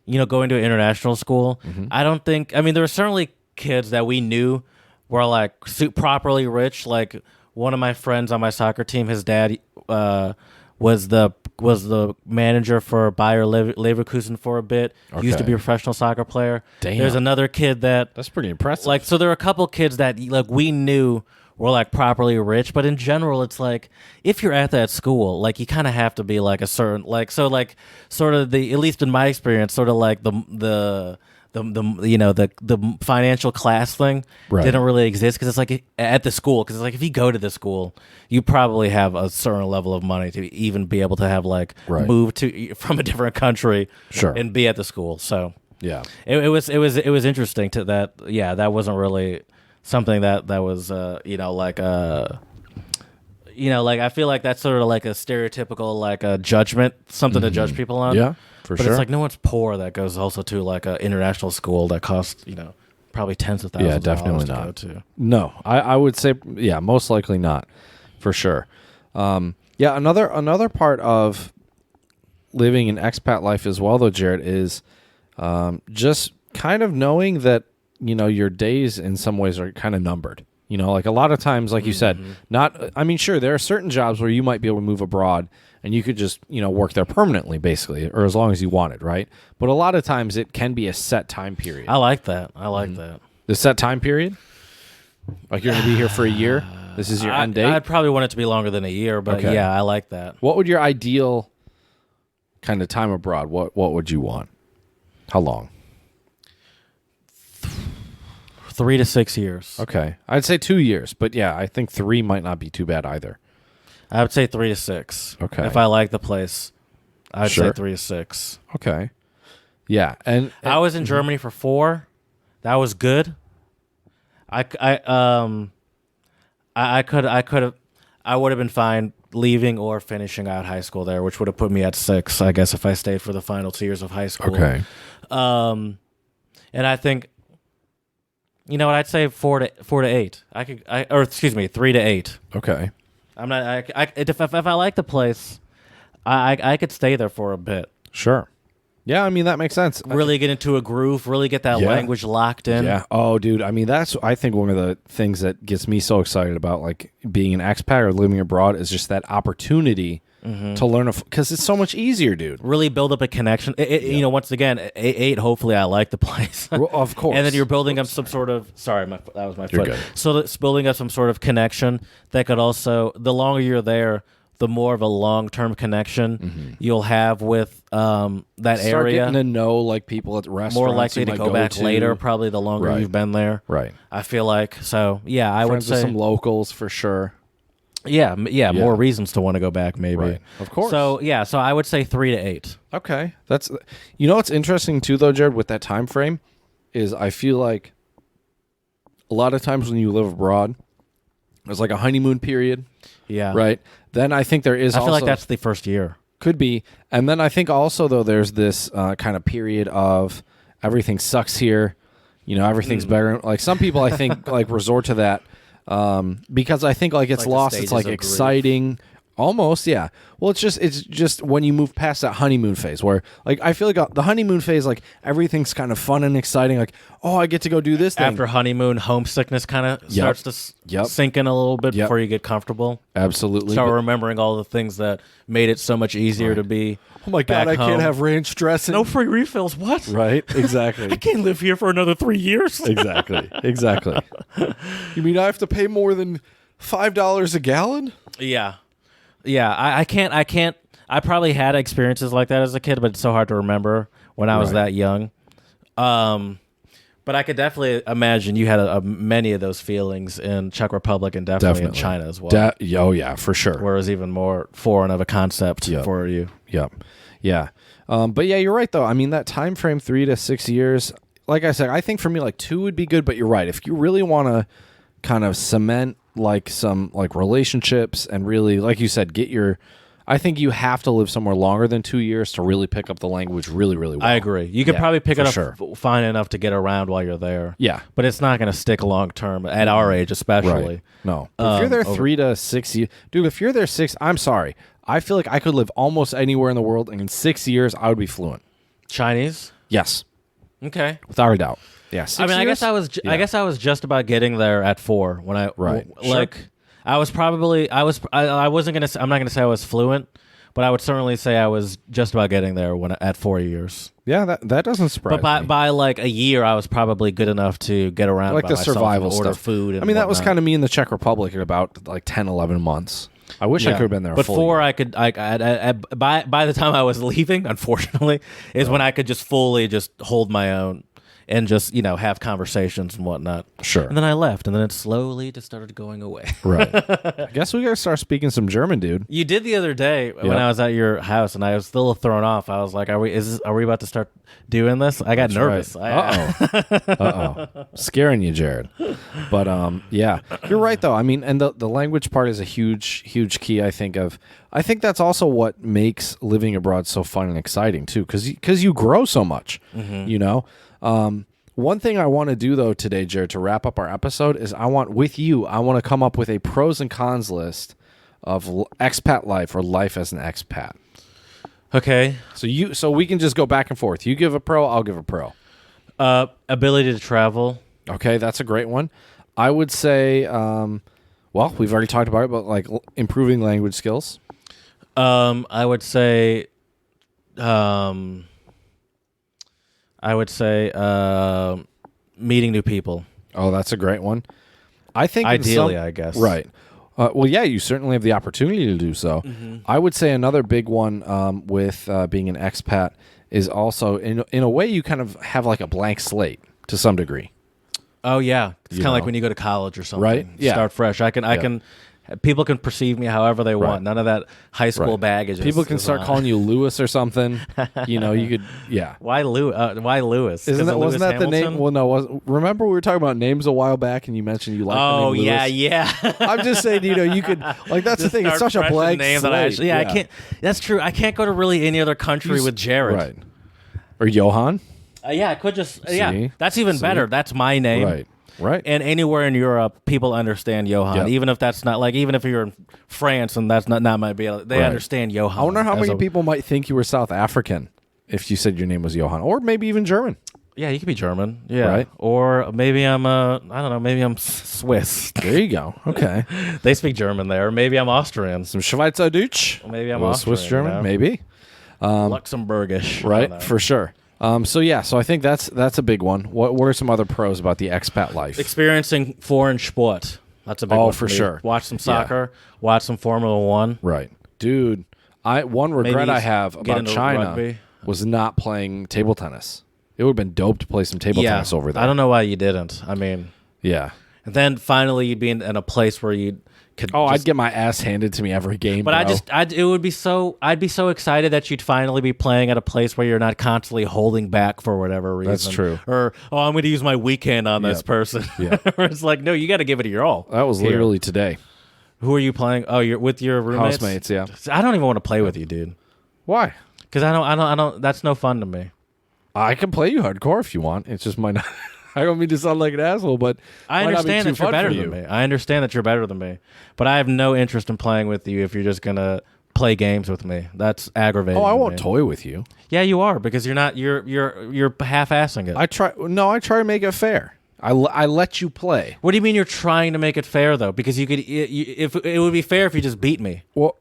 B: going to an international school, I don't think. I mean, there were certainly kids that we knew were like properly rich. Like one of my friends on my soccer team, his dad was the manager for Bayer Leverkusen for a bit.
A: Okay.
B: Used to be a professional soccer player.
A: Damn.
B: There's another kid that's
A: pretty impressive.
B: like, so there are a couple kids that like we knew were like properly rich, but in general, it's like if you're at that school, like you kind of have to be like a certain like sort of at least in my experience, sort of like the financial class thing didn't really exist because it's like at the school, because it's like if you go to the school, you probably have a certain level of money to even be able to have like move from a different country and be at the school. So
A: yeah,
B: it was interesting to that. Yeah, that wasn't really something that was like I feel like that's sort of like a stereotypical like a judgment, something to judge people on.
A: Yeah, for
B: but
A: sure.
B: it's like no one's poor that goes also to like an international school that costs probably tens of thousands.
A: Yeah, definitely
B: of dollars
A: not.
B: to go to.
A: No, I would say most likely not, for sure. Another part of living an expat life as well, though, Jared, is just kind of knowing that your days in some ways are kind of numbered. Like a lot of times, like you said, sure, there are certain jobs where you might be able to move abroad and you could just, work there permanently, basically, or as long as you wanted, right? But a lot of times it can be a set time period.
B: I like that. that.
A: The set time period? Like you're going to be here for a year? This is your end date?
B: I'd probably want it to be longer than a year, but
A: Okay.
B: yeah, I like that.
A: What would your ideal kind of time abroad, what would you want? How long?
B: 3 to 6 years.
A: Okay. I'd say 2 years, but yeah, I think 3 might not be too bad either.
B: I would say 3 to 6.
A: Okay.
B: If I like the place, I'd
A: Sure.
B: say 3 to 6.
A: Okay. Yeah, and
B: I was in Germany for 4. That was good. I would have been fine leaving or finishing out high school there, which would have put me at 6, I guess, if I stayed for the final 2 years of high school.
A: okay.
B: And I think, I'd say 4 to 8. 3 to 8.
A: Okay.
B: I'm not. If I like the place, I could stay there for a bit.
A: Sure. Yeah, I mean that makes sense.
B: Really get into a groove. Really get that language locked in.
A: Yeah. Oh, dude. I mean, that's I think one of the things that gets me so excited about like being an expat or living abroad is just that opportunity to learn because it's so much easier, dude.
B: Really build up a connection. Once again, 8. Hopefully, I like the place.
A: Well, of course.
B: And then you're building up some sort of. Sorry, that was my
A: You're
B: foot.
A: good.
B: So it's building up some sort of connection that could also. The longer you're there, the more of a long-term connection you'll have with that
A: Start
B: area.
A: getting to know like people at restaurants.
B: More likely
A: you
B: to
A: might
B: go back later, probably the longer
A: Right.
B: you've been there.
A: Right.
B: I feel like. So, yeah, I
A: Friends
B: would say.
A: with some locals for sure.
B: Yeah, more reasons to want to go back, maybe.
A: Right. Of course.
B: So I would say 3 to 8.
A: Okay. That's what's interesting too though, Jared, with that time frame is I feel like a lot of times when you live abroad, there's like a honeymoon period.
B: Yeah.
A: Right. Then I think there is
B: I feel like that's the first year.
A: could be. And then I think also though there's this kind of period of everything sucks here. Everything's better. Like some people I think like resort to that because I think like it's
B: Like the
A: lost its
B: stages
A: like
B: of
A: exciting Almost, yeah. Well, it's just when you move past that honeymoon phase where, like, I feel like the honeymoon phase, like, everything's kind of fun and exciting. Like, oh, I get to go do this thing.
B: After honeymoon, homesickness kind of starts to sink in a little bit before you get comfortable.
A: Absolutely.
B: Start remembering all the things that made it so much easier to be.
A: Oh my God, I can't have ranch dressing.
B: No free refills. What?
A: Right, exactly.
B: I can't live here for another 3 years.
A: Exactly. You mean I have to pay more than $5 a gallon?
B: Yeah. Yeah, I can't. I probably had experiences like that as a kid, but it's so hard to remember when I was that young. But I could definitely imagine you had many of those feelings in Czech Republic and definitely in China as well.
A: Oh, yeah, for sure.
B: Where it was even more foreign of a concept for you.
A: Yep. Yeah. But yeah, you're right, though. I mean, that time frame, 3 to 6 years, like I said, I think for me, like 2 would be good, but you're right. If you really want to kind of cement like some like relationships and really, like you said, I think you have to live somewhere longer than 2 years to really pick up the language really, really well.
B: I agree. You could probably pick it up fine enough to get around while you're there.
A: Yeah.
B: But it's not going to stick long term at our age, especially.
A: Right. No. But if you're there 3 to 6 years, dude, if you're there 6, I'm sorry. I feel like I could live almost anywhere in the world, and in 6 years, I would be fluent.
B: Chinese?
A: Yes.
B: Okay.
A: Without a doubt. Yeah. 6 years?
B: I guess I was just about getting there at 4 when I like I was probably I wasn't gonna I'm not gonna say I was fluent, but I would certainly say I was just about getting there at 4 years.
A: Yeah, that doesn't surprise
B: me.
A: Me.
B: By like a year, I was probably good enough to get around
A: like
B: by
A: the
B: myself
A: survival
B: and order
A: stuff.
B: food. And
A: I mean, that was
B: whatnot.
A: kind of me in the Czech Republic in about like 10, 11 months. I wish I could have been there.
B: But
A: full
B: 4,
A: year.
B: I could. By the time I was leaving, unfortunately, is when I could just fully just hold my own and just have conversations and whatnot.
A: Sure.
B: And then I left, and then it slowly just started going away.
A: Right. I guess we gotta start speaking some German, dude.
B: You did the other day when I was at your house, and I was still thrown off. I was like, "Are we about to start doing this?" I got nervous.
A: Right. Uh-oh. Scaring you, Jared. But yeah, you're right though. I mean, and the language part is a huge key. I think that's also what makes living abroad so fun and exciting too, because you grow so much. Mm-hmm. One thing I want to do though today, Jared, to wrap up our episode is I want to come up with a pros and cons list of expat life or life as an expat.
B: Okay.
A: So we can just go back and forth. You give a pro, I'll give a pro.
B: Ability to travel.
A: Okay, that's a great one. I would say, well, we've already talked about it, but like improving language skills.
B: I would say meeting new people.
A: Oh, that's a great one. I think
B: ideally, I guess.
A: Right. Well, yeah, you certainly have the opportunity to do so. Mm-hmm. I would say another big one with being an expat is also, in a way, you kind of have like a blank slate to some degree.
B: Oh, yeah. It's kind of like when you go to college or something.
A: Right? Yeah.
B: Start fresh. I can. People can perceive me however they want. None of that high school baggage.
A: People can start calling you Lewis or something. You could, yeah.
B: Why Lewis?
A: Wasn't that the name? Well, no. Remember we were talking about names a while back, and you mentioned you liked the name Lewis?
B: Oh, yeah.
A: I'm just saying, you could, like, that's the thing. It's such a blank name slate.
B: I can't. That's true. I can't go to really any other country with Jared.
A: Right. Or Johan.
B: I could just. Yeah, that's even better. That's my name.
A: Right. Right.
B: And anywhere in Europe, people understand Johan. Even if that's not, like, even if you're in France and that's not might be, they understand Johan.
A: I wonder how many people might think you were South African if you said your name was Johan, or maybe even German.
B: Yeah, you could be German. Yeah.
A: Right.
B: Or maybe I don't know, maybe I'm Swiss.
A: There you go. Okay.
B: They speak German there. Maybe I'm Austrian.
A: Some Schweizerdeutsch.
B: Maybe I'm Austrian.
A: Swiss German, maybe.
B: Luxembourgish.
A: Right, for sure. So I think that's a big one. What are some other pros about the expat life?
B: Experiencing foreign sport. That's a big one.
A: Oh, for sure.
B: Watch some soccer. Watch some Formula 1.
A: Right, dude. One regret I have about China
B: rugby.
A: Was not playing table tennis. It would have been dope to play some table tennis over there.
B: I don't know why you didn't. I mean,
A: yeah.
B: And then finally, you'd be in a place where you could.
A: I'd get my ass handed to me every game.
B: But I'd be so excited that you'd finally be playing at a place where you're not constantly holding back for whatever reason.
A: That's true.
B: Or I'm going to use my weekend on this person. Yeah. It's like, no, you got to give it your all.
A: That was literally today.
B: Who are you playing? Oh, you're with your roommates.
A: Housemates. Yeah.
B: I don't even want to play with you, dude.
A: Why?
B: Because I don't. That's no fun to me.
A: I can play you hardcore if you want. It's just might not. I don't mean to sound like an asshole, but
B: I
A: might not be
B: understand
A: too
B: that you're
A: fun
B: better
A: for
B: than
A: you.
B: me. I understand that you're better than me, but I have no interest in playing with you if you're just gonna play games with me. That's aggravating.
A: Oh, I
B: to
A: won't
B: me.
A: toy with you.
B: Yeah, you are because you're not. You're half-assing it.
A: I try to make it fair. I let you play.
B: What do you mean you're trying to make it fair though? Because you could, if it would be fair if you just beat me.
A: Well,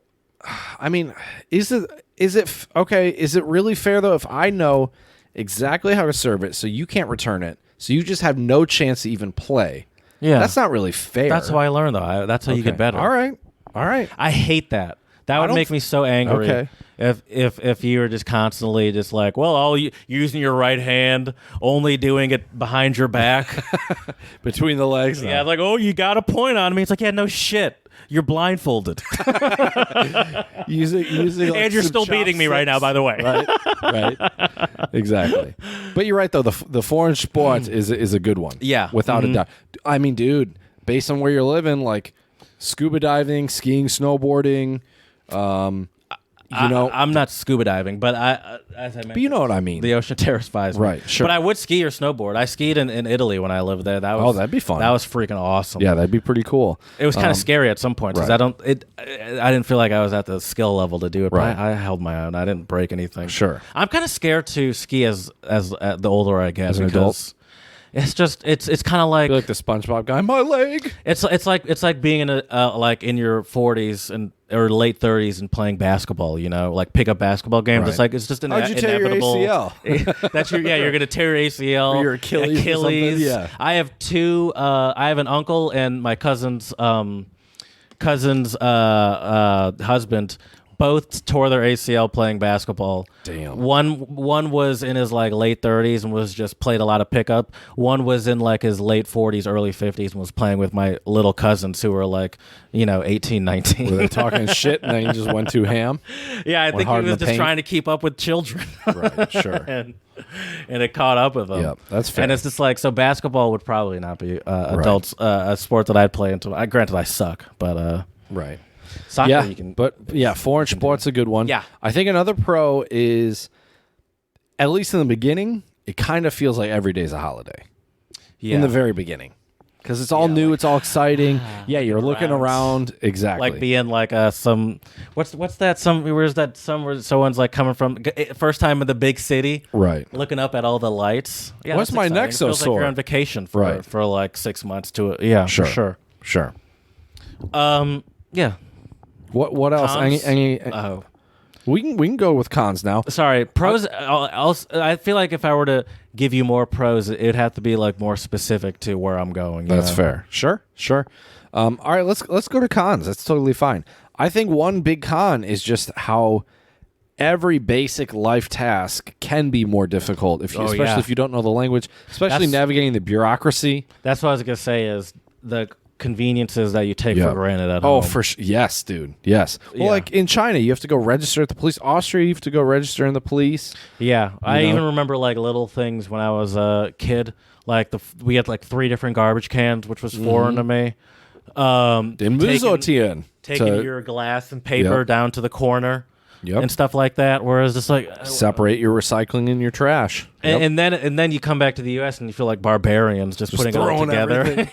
A: I mean, is it okay? Is it really fair though if I know exactly how to serve it, so you can't return it, so you just have no chance to even play?
B: Yeah,
A: that's not really fair.
B: That's how I learned though. That's how you get better.
A: All right.
B: I hate that. That would make me so angry.
A: Okay.
B: If you were just constantly just like, well, all using your right hand, only doing it behind your back,
A: Between the legs.
B: yeah, like, oh, you got a point on me. It's like, yeah, no shit. You're blindfolded,
A: using like,
B: and you're still beating me right now. By the way,
A: right, exactly. But you're right though. The foreign sports is a good one.
B: Yeah,
A: without a doubt. I mean, dude, based on where you're living, like scuba diving, skiing, snowboarding.
B: I'm not scuba diving, but as I mentioned,
A: But you know what I mean.
B: The ocean terrifies me.
A: Right, sure.
B: But I would ski or snowboard. I skied in Italy when I lived there. That was,
A: that'd be fun.
B: That was freaking awesome.
A: Yeah, that'd be pretty cool.
B: It was kind of scary at some point because
A: right.
B: I didn't feel like I was at the skill level to do it. But
A: Right.
B: I held my own. I didn't break anything.
A: Sure.
B: I'm kind of scared to ski as the older I get.
A: As an adult?
B: It's just it's kind of like
A: I feel like the SpongeBob guy. My leg.
B: it's like being in a like in your 40s or late 30s and playing basketball. You know, like pick up basketball games.
A: Right.
B: It's like it's just an
A: How'd you tear your
B: inevitable.
A: ACL?
B: That's you're gonna tear your ACL
A: Or your Achilles or something, yeah.
B: I have two. I have an uncle and my cousin's husband. Both tore their ACL playing basketball.
A: Damn.
B: One was in his like late 30s and was just played a lot of pickup. One was in like his late 40s, early 50s and was playing with my little cousins who were like, 18, 19.
A: Were they talking shit and then you just went too ham?
B: Yeah, I think he
A: hard in
B: was
A: the
B: just
A: paint?
B: trying to keep up with children.
A: Right, sure.
B: and it caught up with him.
A: Yep, that's fair.
B: And it's just like, so basketball would probably not be adults a sport that I'd play into. Granted, I suck, but
A: Right.
B: soccer
A: Yeah,
B: you can.
A: but yeah, foreign sports a good one.
B: Yeah.
A: I think another pro is, at least in the beginning, it kind of feels like every day's a holiday.
B: Yeah.
A: In the very beginning. Because it's all new, it's all exciting. Yeah, you're looking
B: around.
A: around. Exactly.
B: Like being like some what's that where's that some where someone's like coming from first time in the big city,
A: right.
B: looking up at all the lights. Yeah,
A: Why's
B: that's
A: my
B: exciting.
A: neck
B: It
A: so
B: feels like
A: sore?
B: you're on vacation for
A: Right.
B: for like 6 months to yeah
A: Sure.
B: for sure.
A: Sure.
B: Yeah.
A: What else?
B: Cons?
A: Any
B: Oh,
A: we can go with cons now.
B: sorry. Pros. I feel like if I were to give you more pros, it'd have to be like more specific to where I'm going. you
A: That's
B: know?
A: fair. Sure. All right, let's go to cons. That's totally fine. I think one big con is just how every basic life task can be more difficult especially
B: yeah.
A: if you don't know the language, especially
B: That's-
A: navigating the bureaucracy.
B: That's what I was gonna say is the conveniences that you take
A: Yeah.
B: for granted at
A: Oh,
B: home.
A: yes, dude. Yes. Well,
B: Yeah.
A: like in China, you have to go register at the police. Austria, you have to go register in the police.
B: Yeah, I
A: know?
B: even remember like little things when I was a kid. Like we had like 3 different garbage cans, which was foreign to me.
A: Den Musotian.
B: Taking your glass and paper
A: Yep.
B: down to the corner
A: Yep.
B: and stuff like that. Whereas just like
A: Separate your recycling and your trash. Yep.
B: and then you come back to the U.S. and you feel like barbarians just putting it all
A: throwing
B: together.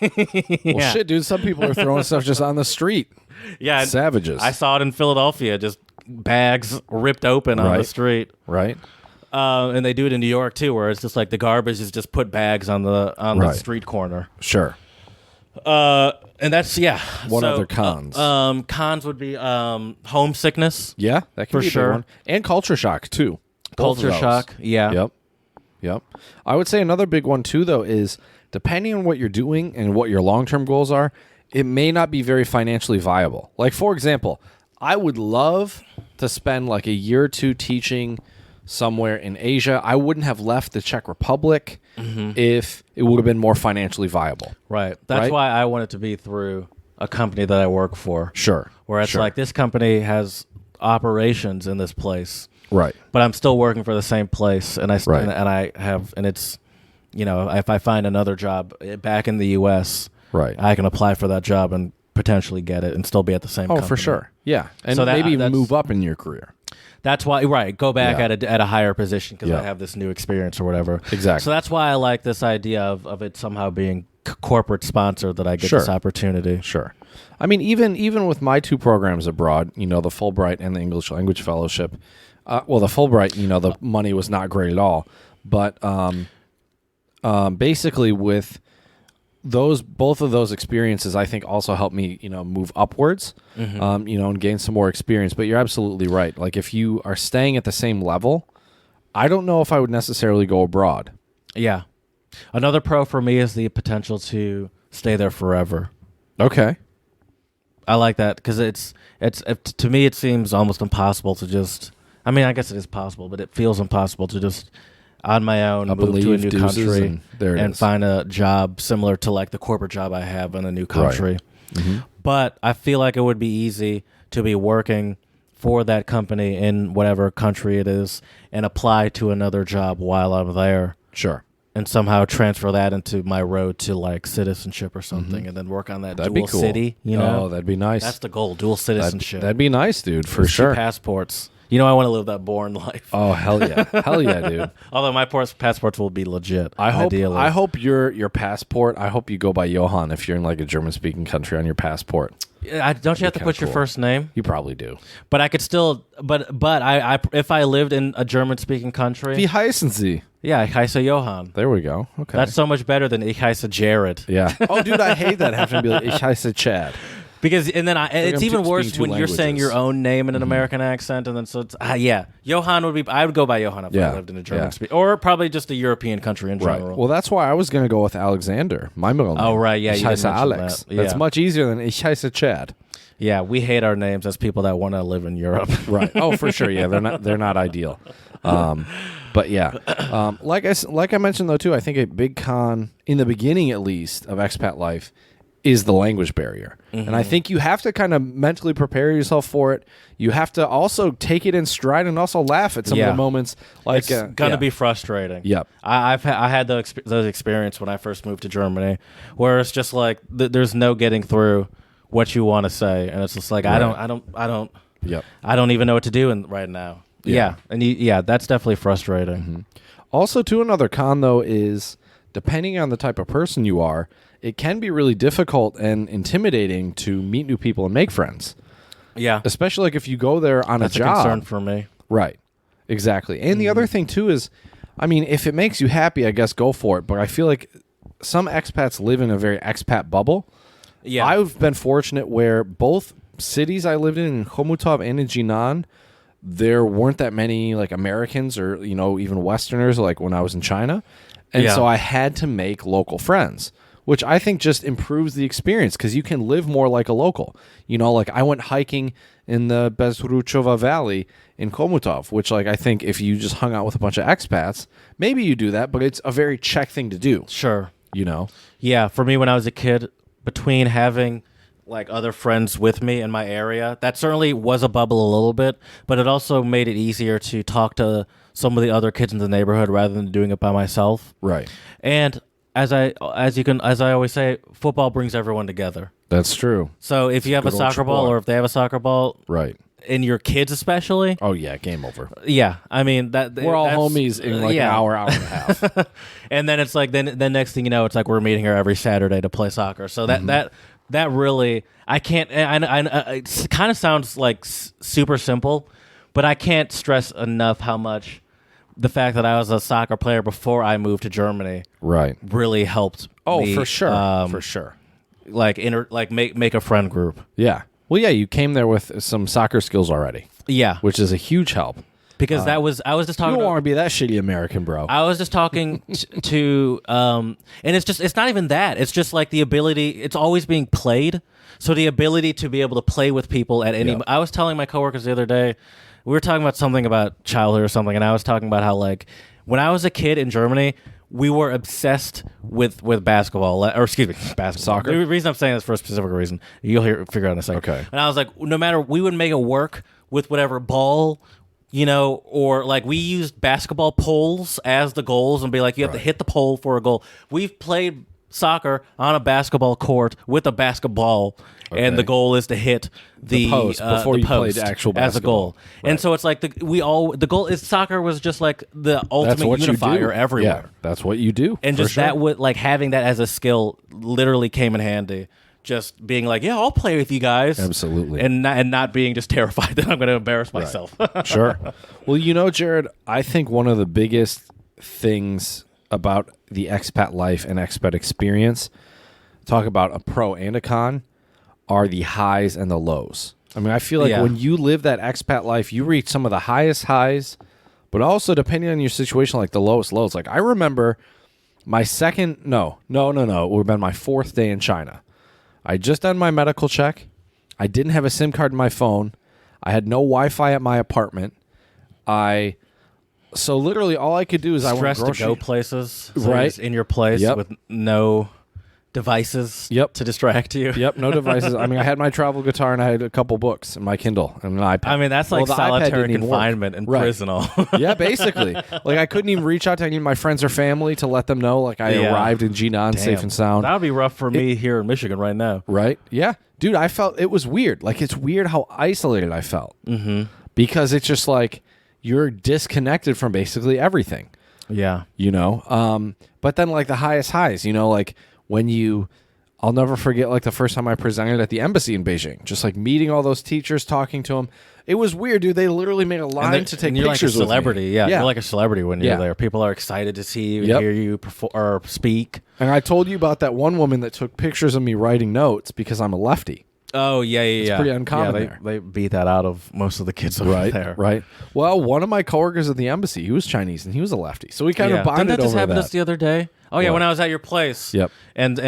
A: Well,
B: Yeah.
A: shit, dude. Some people are throwing stuff just on the street.
B: Yeah, and
A: Savages.
B: I saw it in Philadelphia, just bags ripped open on the
A: Right.
B: street.
A: Right?
B: And they do it in New York too, where it's just like the garbage is just put bags on the
A: Right.
B: street corner.
A: Sure.
B: And that's
A: What
B: So,
A: other cons?
B: Cons would be homesickness,
A: Yeah, that can
B: For
A: be a big
B: sure.
A: one. And culture shock, too. Both of
B: culture
A: those.
B: shock. Yeah.
A: Yep. I would say another big one, too, though, is depending on what you're doing and what your long-term goals are, it may not be very financially viable. Like, for example, I would love to spend like a year or two teaching somewhere in Asia. I wouldn't have left the Czech Republic if it would have been more financially viable.
B: Right. That's
A: Right?
B: why I want it to be through a company that I work for.
A: Sure.
B: Where it's
A: Sure.
B: like this company has operations in this place,
A: Right.
B: but I'm still working for the same place, and
A: Right.
B: and I have, and it's, if I find another job back in the U.S.,
A: Right.
B: I can apply for that job and potentially get it and still be at the same
A: Oh,
B: company.
A: for sure. Yeah. And
B: So that-
A: maybe even
B: that's-
A: move up in your career.
B: That's why, right? Go back
A: Yeah.
B: at a higher position because
A: Yeah.
B: I have this new experience or whatever.
A: Exactly.
B: So that's why I like this idea of it somehow being corporate sponsored that I get
A: Sure.
B: this opportunity.
A: Sure. I mean, even with my 2 programs abroad, the Fulbright and the English Language Fellowship. Well, the Fulbright, the money was not great at all, but basically with both of those experiences, I think also helped me, move upwards, and gain some more experience. But you're absolutely right. Like if you are staying at the same level, I don't know if I would necessarily go abroad.
B: Yeah. Another pro for me is the potential to stay there forever.
A: Okay.
B: I like that because to me it seems almost impossible to just. I mean, I guess it is possible, but it feels impossible to just on my own
A: Up
B: move
A: and
B: to a
A: leave,
B: new
A: deuces,
B: country
A: and there it is.
B: find a job similar to like the corporate job I have in a new country.
A: Mm-hmm.
B: But I feel like it would be easy to be working for that company in whatever country it is and apply to another job while I'm there.
A: Sure.
B: And somehow transfer that into my road to like citizenship or something, and then work on that
A: That'd
B: dual
A: be cool.
B: city.
A: Oh, that'd be nice.
B: That's the goal: dual citizenship.
A: That'd be nice, dude, for
B: Those 2
A: sure.
B: passports. I want to live that boring life.
A: Oh, hell yeah. Hell yeah, dude.
B: Although my passports will be legit.
A: I
B: hope
A: your passport, I hope you go by Johann if you're in like a German-speaking country on your passport.
B: Don't you have to put your
A: cool.
B: first name?
A: You probably do.
B: But I could still. But I if I lived in a German-speaking country,
A: Wie heißen Sie?
B: yeah, ich heiße Johann.
A: There we go. Okay.
B: That's so much better than ich heiße Jared.
A: yeah. Oh, dude, I hate that having to be like, ich heiße Chad.
B: Because it's
A: I'm
B: even worse
A: speaking
B: when
A: 2
B: you're saying your
A: languages.
B: own name in an American accent, and then so it's Johann would be. I would go by Johann if
A: Yeah,
B: I lived in a German
A: yeah.
B: speak, or probably just a European country in
A: Right.
B: general.
A: Well, that's why I was going to go with Alexander, my middle name.
B: Oh, right, yeah,
A: Ich
B: you did
A: heiße
B: mention
A: Alex.
B: that.
A: That's
B: Yeah.
A: much easier than ich heiße Chad.
B: Yeah, we hate our names as people that want to live in Europe.
A: Right. Oh, for sure. Yeah, they're not ideal. But yeah, like I mentioned though too, I think a big con in the beginning at least of expat life is the language barrier, and I think you have to kind of mentally prepare yourself for it. You have to also take it in stride and also laugh at some of
B: Yeah.
A: the moments. Like
B: It's gonna be frustrating.
A: Yep.
B: I had those experience when I first moved to Germany, where it's just like there's no getting through what you want to say, and it's just like I don't
A: Yep.
B: I don't even know what to do right now.
A: Yeah.
B: And that's definitely frustrating.
A: Also, too, another con though is depending on the type of person you are, it can be really difficult and intimidating to meet new people and make friends.
B: Yeah,
A: Especially like if you go there on
B: that's
A: a
B: a
A: job.
B: concern for me.
A: Right. Exactly. And the other thing too is, I mean, if it makes you happy, I guess go for it. But I feel like some expats live in a very expat bubble.
B: Yeah,
A: I've been fortunate where both cities I lived in Chomutov and in Jinan, there weren't that many like Americans or, even Westerners like when I was in China. And
B: Yeah.
A: so I had to make local friends, which I think just improves the experience because you can live more like a local. Like I went hiking in the Bezruchova Valley in Komutov, which like I think if you just hung out with a bunch of expats, maybe you do that, but it's a very Czech thing to do,
B: sure.
A: Yeah,
B: For me, when I was a kid, between having like other friends with me in my area, that certainly was a bubble a little bit, but it also made it easier to talk to some of the other kids in the neighborhood rather than doing it by myself.
A: Right.
B: And as I always say, football brings everyone together.
A: That's true.
B: So if you have a
A: Good old
B: soccer ball,
A: sport.
B: or if they have a soccer ball,
A: Right.
B: and your kids especially,
A: Oh yeah, game over.
B: yeah, I mean
A: We're all
B: that's-
A: homies in like
B: yeah.
A: an hour and a half.
B: And then it's like then next thing you know, it's like we're meeting here every Saturday to play soccer. So that really I can't. It kind of sounds like super simple, but I can't stress enough how much the fact that I was a soccer player before I moved to Germany
A: Right.
B: really helped.
A: Oh,
B: me,
A: for sure. For sure.
B: Like make a friend group.
A: Yeah. Well, yeah, you came there with some soccer skills already,
B: Yeah,
A: which is a huge help.
B: because I was just
A: You
B: talking.
A: don't want to be that shitty American, bro.
B: I was just talking to and it's not even that. It's just like the ability. It's always being played. So the ability to be able to play with people at any.
A: Yep.
B: I was telling my coworkers the other day, we were talking about something about childhood or something, and I was talking about how like when I was a kid in Germany, we were obsessed with basketball, or excuse me, basketball.
A: Soccer?
B: The reason I'm saying this for a specific reason, you'll figure out in a second.
A: Okay.
B: And I was like, no matter, we would make it work with whatever ball. Or like we used basketball poles as the goals and be like, you have to hit the pole for a goal. We've played soccer on a basketball court with a basketball, and the goal is to hit the
A: post before
B: the
A: you
B: post
A: played actual
B: as a goal.
A: basketball. Right.
B: And so it's like the goal is soccer was just like the ultimate
A: what you
B: unifier
A: do.
B: everywhere.
A: Yeah, that's what you do.
B: And
A: for
B: just
A: sure.
B: that would like having that as a skill literally came in handy. Just being like, yeah, I'll play with you guys.
A: Absolutely.
B: And not being just terrified that I'm going to embarrass myself.
A: Sure. Well, Jared, I think one of the biggest things about the expat life and expat experience, talk about a pro and a con, are the highs and the lows. I mean, I feel like when you live that expat life, you reach some of the highest highs, but also depending on your situation, like the lowest lows. Like I remember my it would have been my 4th day in China. I just done my medical check. I didn't have a SIM card in my phone. I had no Wi-Fi at my apartment. So literally all I could do is I went grocery.
B: To go places, so
A: right?
B: just in your place with no devices to distract you.
A: Yep, no devices. I mean, I had my travel guitar and I had a couple books and my Kindle and an iPad.
B: I mean, that's like solitary confinement in prison.
A: Yeah, basically. Like I couldn't even reach out to any of my friends or family to let them know like I arrived in Jinan safe and sound.
B: That would be rough for me here in Michigan right now.
A: Right? Yeah. Dude, I felt it was weird. Like it's weird how isolated I felt. Mm-hmm. Because it's just like you're disconnected from basically everything.
B: Yeah.
A: But then like the highest highs, like I'll never forget like the first time I presented at the embassy in Beijing, just like meeting all those teachers, talking to them. It was weird, dude. They literally made a line to take
B: you're
A: pictures
B: like a celebrity.
A: with me.
B: Yeah, you're like a celebrity when you're there. People are excited to see you, hear you perform or speak.
A: And I told you about that one woman that took pictures of me writing notes because I'm a lefty.
B: Oh, yeah.
A: It's pretty uncommon there.
B: They beat that out of most of the kids over there.
A: Right. Well, one of my coworkers at the embassy, he was Chinese and he was a lefty. So we kind of bonded over that.
B: Didn't that just happen to us the other day? Oh, yeah, when I was at your place.
A: Yep.
B: And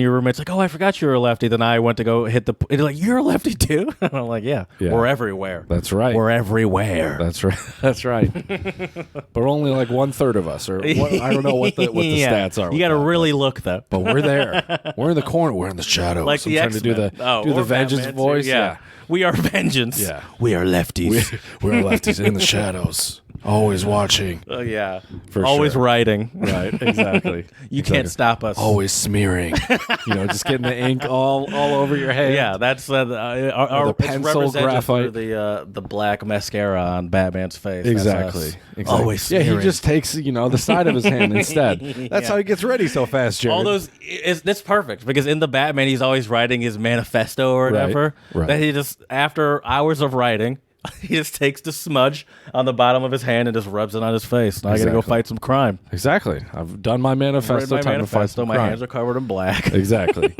B: your roommate's like, oh, I forgot you were a lefty. Then I went to go hit and they're like, you're a lefty too? And I'm like, yeah, we're everywhere.
A: That's right.
B: We're everywhere.
A: That's right. That's right. But only like 1/3 of us. Or I don't know what the stats are.
B: You got to really look, though.
A: But we're there. We're in the corner. We're in the shadows.
B: Like the
A: I'm trying to do the vengeance
B: Batman
A: voice.
B: Too. Yeah. We are vengeance.
A: Yeah.
B: We are lefties.
A: We're lefties in the shadows. Always watching.
B: Oh, yeah.
A: For
B: always
A: sure.
B: writing.
A: Right, exactly.
B: You can't stop us.
A: Always smearing. Just getting the ink all over your head.
B: Yeah, that's our
A: pencil graphite.
B: The black mascara on Batman's face.
A: Exactly.
B: Always smearing.
A: Yeah, he just takes, the side of his hand instead. That's how he gets ready so fast, Jared.
B: All those, that's perfect because in the Batman, he's always writing his manifesto or whatever.
A: Right.
B: That he just, after hours of writing, he just takes the smudge on the bottom of his hand and just rubs it on his face. Now I got to go fight some crime.
A: Exactly. I've done my manifesto.
B: To fight some crime. Hands are covered in black.
A: Exactly.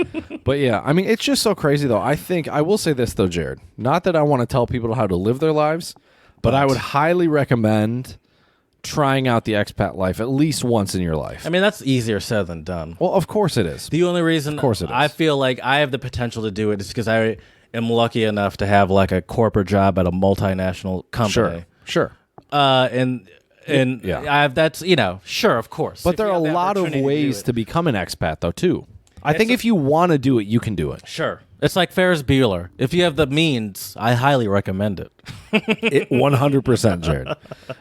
A: But yeah, I mean, it's just so crazy though. I will say this though, Jared. Not that I want to tell people how to live their lives, but I would highly recommend trying out the expat life at least once in your life.
B: I mean, that's easier said than done.
A: Well, of course it is.
B: The only reason
A: of course it is.
B: I feel like I have the potential to do it is because I am lucky enough to have like a corporate job at a multinational company.
A: Sure.
B: And I have sure, of course.
A: But there are a lot of ways to become an expat though too. I think if you want to do it, you can do it.
B: Sure. It's like Ferris Bueller. If you have the means, I highly recommend it.
A: 100%, Jared.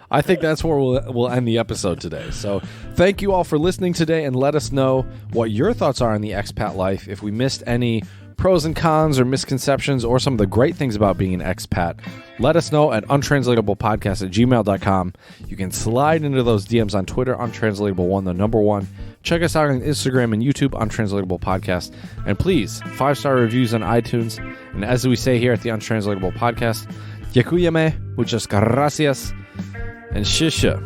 A: I think that's where we'll end the episode today. So thank you all for listening today, and let us know what your thoughts are on the expat life. If we missed any pros and cons or misconceptions or some of the great things about being an expat, let us know at untranslatablepodcast@gmail.com. You can slide into those DMs on Twitter, untranslatable1, the number 1. Check us out on Instagram and YouTube, Untranslatable Podcast. And please, 5-star reviews on iTunes. And as we say here at the Untranslatable Podcast, Dziękujemy, muchas gracias, and shisha.